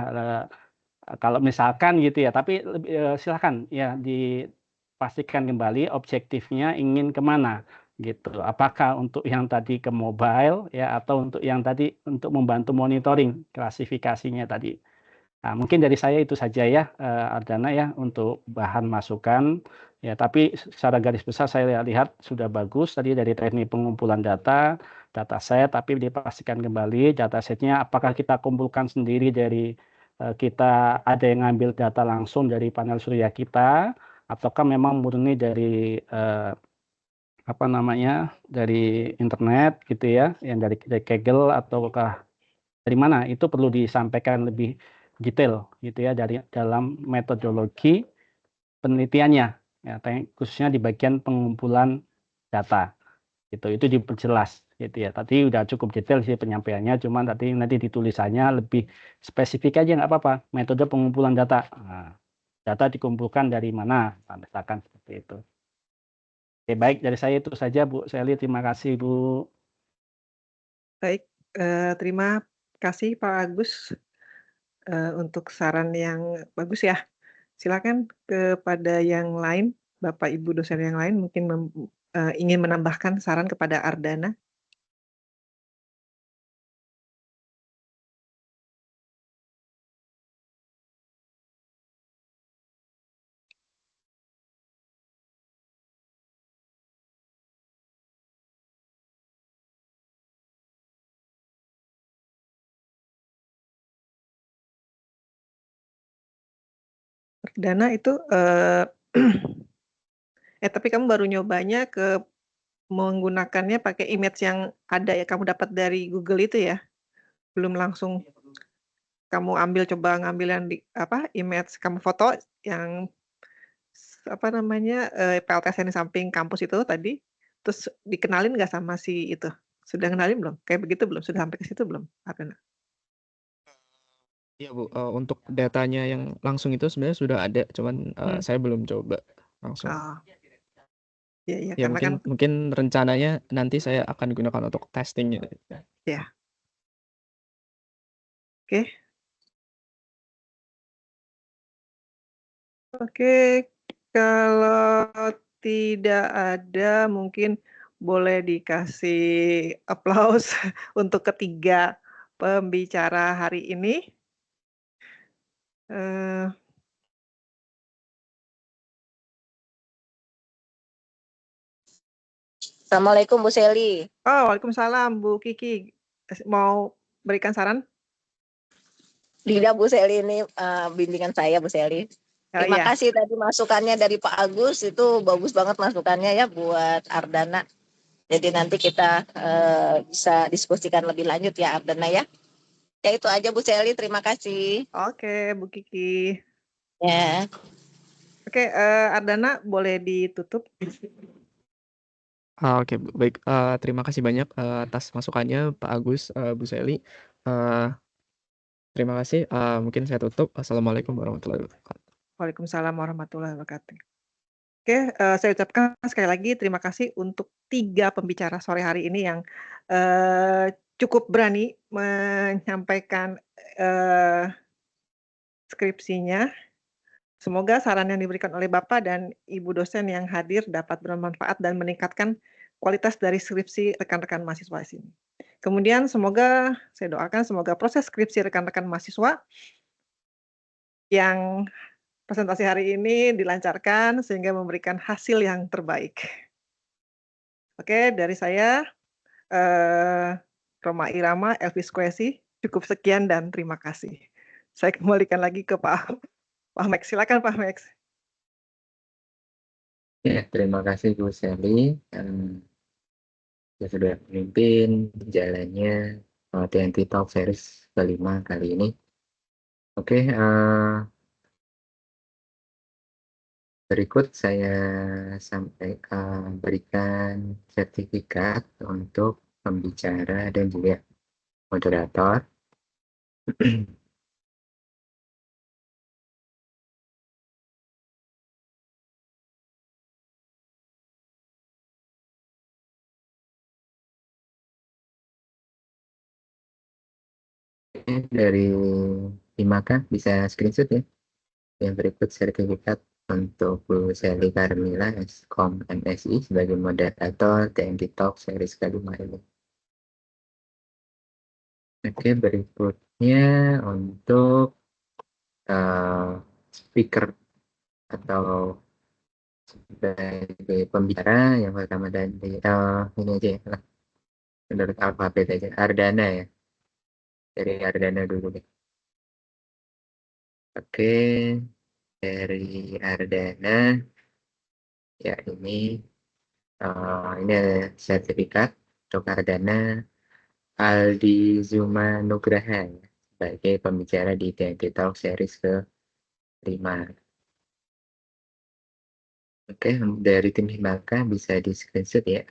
kalau misalkan gitu ya, tapi silakan ya dipastikan kembali objektifnya ingin kemana gitu. Apakah untuk yang tadi ke mobile ya, atau untuk yang tadi untuk membantu monitoring klasifikasinya tadi. Nah, mungkin dari saya itu saja ya, Ardana ya, untuk bahan masukan Ya, tapi secara garis besar saya lihat sudah bagus tadi dari teknik pengumpulan dataset, tapi dipastikan kembali datasetnya apakah kita kumpulkan sendiri dari kita ada yang ngambil data langsung dari panel surya kita, ataukah memang murni dari apa namanya dari internet gitu ya, yang dari Kaggle ataukah dari mana? Itu perlu disampaikan lebih detail gitu ya dari dalam metodologi penelitiannya, ya, khususnya di bagian pengumpulan data, gitu. Itu diperjelas, gitu ya. Tadi udah cukup detail sih penyampaiannya, cuman tadi nanti di tulisannya lebih spesifik aja nggak apa-apa, metode pengumpulan data. Nah, data dikumpulkan dari mana? Nah, misalkan seperti itu. Oke, baik dari saya itu saja, Bu Sally. Terima kasih, Bu. Baik, terima kasih Pak Agus untuk saran yang bagus ya. Silakan kepada yang lain, Bapak Ibu dosen yang lain mungkin ingin menambahkan saran kepada Ardana. Ardana itu tapi kamu baru nyobanya menggunakannya pakai image yang ada ya kamu dapat dari Google itu ya? Belum langsung kamu coba ngambil yang image kamu foto yang apa namanya, PLTSN di samping kampus itu tadi, terus dikenalin nggak sama si itu? Sudah kenalin belum? Kayak begitu belum? Sudah sampai ke situ belum, Ardana? Iya Bu, untuk datanya yang langsung itu sebenarnya sudah ada, cuman saya belum coba langsung. Oh. Iya, Ya karena kan mungkin rencananya nanti saya akan gunakan untuk testing gitu. ya. Oke. Oke, kalau tidak ada mungkin boleh dikasih aplaus untuk ketiga pembicara hari ini. Assalamualaikum Bu Sally. Oh, waalaikumsalam Bu Kiki. Mau berikan saran? Tidak Bu Sally, ini bimbingan saya Bu Sally. Terima Iya. kasih tadi masukannya dari Pak Agus, itu bagus banget masukannya ya buat Ardana. Jadi nanti kita bisa diskusikan lebih lanjut ya Ardana ya. Ya itu aja Bu Sally, terima kasih. Oke, Bu Kiki. Ya. Oke, Ardana boleh ditutup. Oke, baik. Terima kasih banyak atas masukannya Pak Agus, Bu Sally. Terima kasih. Mungkin saya tutup. Assalamualaikum warahmatullahi wabarakatuh. Waalaikumsalam warahmatullahi wabarakatuh. Oke, saya ucapkan sekali lagi terima kasih untuk 3 pembicara sore hari ini yang cukup berani menyampaikan skripsinya. Semoga saran yang diberikan oleh Bapak dan Ibu dosen yang hadir dapat bermanfaat dan meningkatkan kualitas dari skripsi rekan-rekan mahasiswa di sini. Kemudian saya doakan semoga proses skripsi rekan-rekan mahasiswa yang presentasi hari ini dilancarkan sehingga memberikan hasil yang terbaik. Oke, dari saya, Roma Irama, Elvis Kwesi, cukup sekian dan terima kasih. Saya kembalikan lagi ke Pak Max. Silakan Pak Max. Ya, terima kasih Bu Sally yang sudah memimpin jalannya TNT Talk Series kelima kali ini. Oke, berikut saya berikan sertifikat untuk pembicara dan juga moderator. Dari Himaka bisa screenshot ya. Yang berikut sertifikat untuk Bu Sally Carmila Eskom MSI sebagai moderator TNT Talk Series kelima ini. Oke, berikutnya untuk speaker atau sebagai pembicara. Yang pertama dari ini aja ya, menurut alfabet aja. Ardana ya, dari Ardana dulu deh. Oke, dari Ardana ya ini ada sertifikat untuk Ardana Aldi Zuma Nugraha sebagai pembicara di TNT Talk series ke-5. Oke, dari tim Himaka bisa di screenshot ya.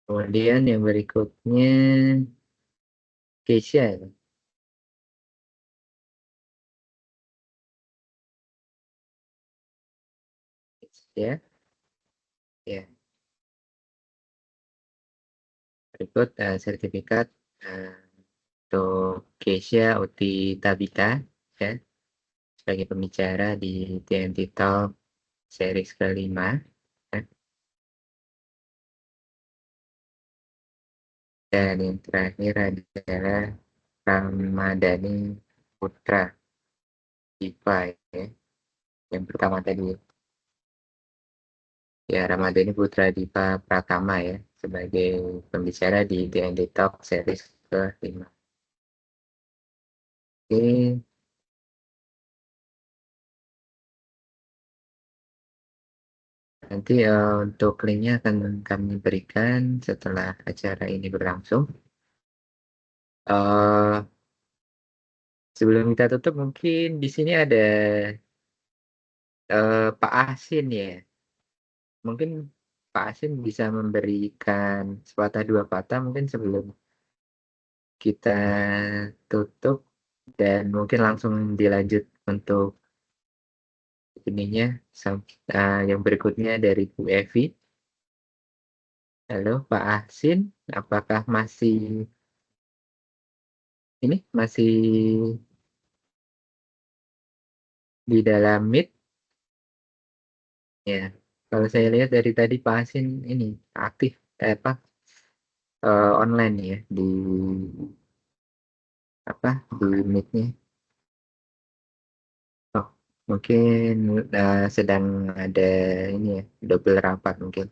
Kemudian yang berikutnya Keisha ya. Ya, berikut sertifikat untuk Keisha Uti Tabita ya sebagai pembicara di TNT Talk series ke-5 ya. Dan yang terakhir adalah Ramadhani Putra Diva ya. Yang pertama tadi ya Ramadhani Putra Diva Pratama ya sebagai pembicara di TNT Talk series ke-5. Oke. Nanti untuk linknya akan kami berikan setelah acara ini berlangsung. Sebelum kita tutup mungkin di sini ada Pak Asin ya. Mungkin Pak Asin bisa memberikan sepatah dua patah mungkin sebelum kita tutup dan mungkin langsung dilanjut untuk ininya yang berikutnya dari Bu Evi. Halo Pak Asin, apakah masih di dalam Meet? Ya, kalau saya lihat dari tadi Pak Asin ini aktif online ya di Meet-nya. Oh, mungkin sedang ada ini ya, double rapat mungkin.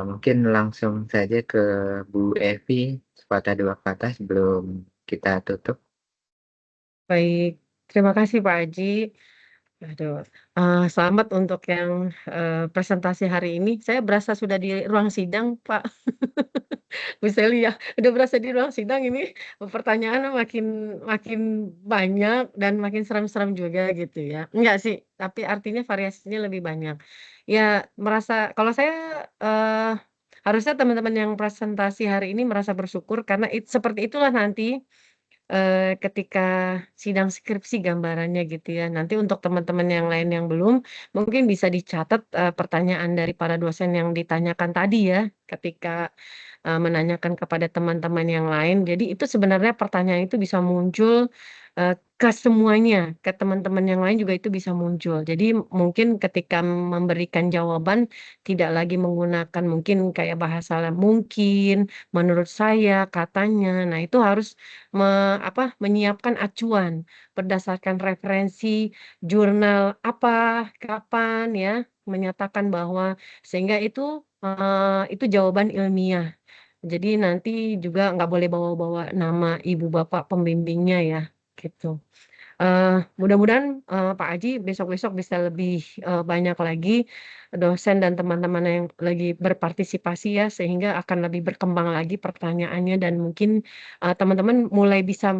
Mungkin langsung saja ke Bu Evi sepatah dua kata sebelum kita tutup. Baik, terima kasih Pak Aji. Aduh, selamat untuk yang presentasi hari ini. Saya berasa sudah di ruang sidang, Pak. Bu Seli ya, udah berasa di ruang sidang ini. Pertanyaannya makin makin banyak dan makin seram-seram juga gitu ya. Enggak sih, tapi artinya variasinya lebih banyak. Ya, merasa kalau saya harusnya teman-teman yang presentasi hari ini merasa bersyukur karena seperti itulah nanti ketika sidang skripsi gambarannya gitu ya. Nanti untuk teman-teman yang lain yang belum, mungkin bisa dicatat pertanyaan dari para dosen yang ditanyakan tadi ya, ketika menanyakan kepada teman-teman yang lain. Jadi itu sebenarnya pertanyaan itu bisa muncul ke semuanya, ke teman-teman yang lain juga itu bisa muncul. Jadi mungkin ketika memberikan jawaban tidak lagi menggunakan mungkin kayak bahasa mungkin, menurut saya, katanya. Nah, itu harus menyiapkan acuan berdasarkan referensi jurnal apa, kapan ya, menyatakan bahwa sehingga itu jawaban ilmiah. Jadi nanti juga nggak boleh bawa-bawa nama ibu bapak pembimbingnya ya, gitu. Mudah-mudahan Pak Aji besok-besok bisa lebih banyak lagi dosen dan teman-teman yang lagi berpartisipasi ya, sehingga akan lebih berkembang lagi pertanyaannya dan mungkin teman-teman mulai bisa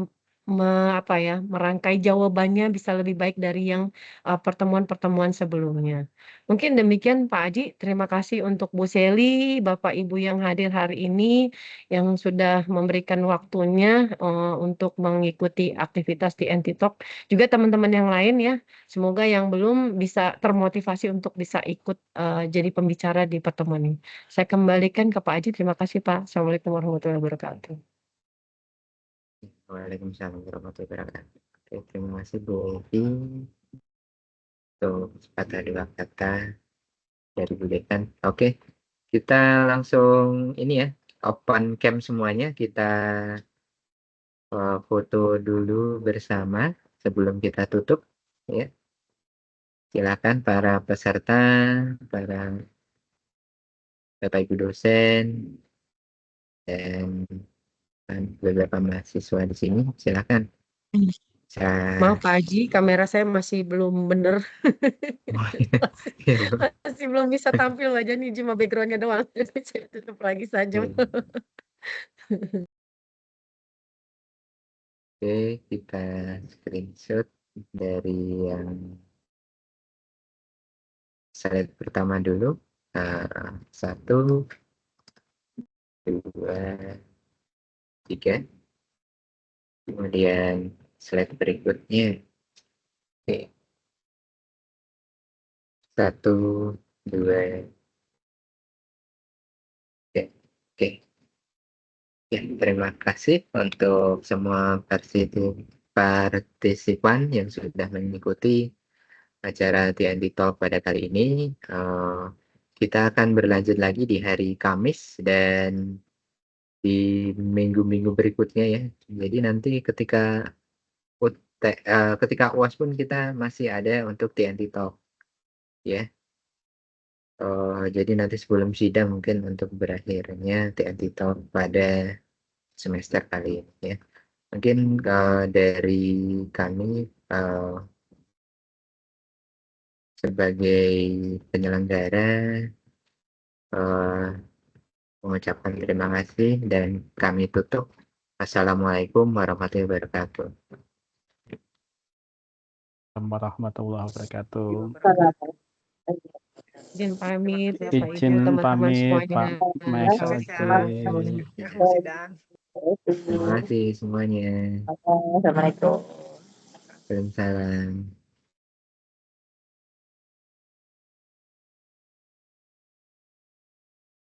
merangkai jawabannya bisa lebih baik dari yang pertemuan-pertemuan sebelumnya. Mungkin demikian Pak Aji, terima kasih untuk Bu Seli, Bapak Ibu yang hadir hari ini, yang sudah memberikan waktunya untuk mengikuti aktivitas di NT Talk. Juga teman-teman yang lain ya, semoga yang belum bisa termotivasi untuk bisa ikut jadi pembicara di pertemuan ini. Saya kembalikan ke Pak Aji, terima kasih Pak. Assalamualaikum warahmatullahi wabarakatuh. Waalaikumsalam warahmatullahi wabarakatuh. Oke, terima kasih Bu Evi untuk sepatah dua kata dari Bu Dekan. Oke, kita langsung ini ya, open cam semuanya. Kita foto dulu bersama sebelum kita tutup. ya. Silakan para peserta, para Bapak Ibu dosen, dan beberapa mahasiswa di sini, silakan. Maaf Pak Haji, kamera saya masih belum bener. Masih belum bisa tampil aja nih, cuma backgroundnya doang. Jadi saya tutup lagi saja. Oke, kita screenshot dari yang slide pertama dulu. 1, 2, 3. Kemudian slide berikutnya. Oke. 1, 2. Oke. Ya, terima kasih untuk semua partisipan yang sudah mengikuti acara TNT Talk pada kali ini. Kita akan berlanjut lagi di hari Kamis dan di minggu-minggu berikutnya ya. Jadi nanti ketika UAS pun kita masih ada untuk TNT Talk ya. Jadi nanti sebelum sidang mungkin untuk berakhirnya TNT Talk pada semester kali ini ya. Mungkin dari kami sebagai penyelenggara mengucapkan terima kasih dan kami tutup. Assalamualaikum warahmatullahi wabarakatuh. Warahmatullahi wabarakatuh. Izin pamit, Bapak Ibu, Izin teman-teman pamit, semuanya. Pak Max. Terima kasih semuanya. Assalamualaikum. Waalaikumsalam.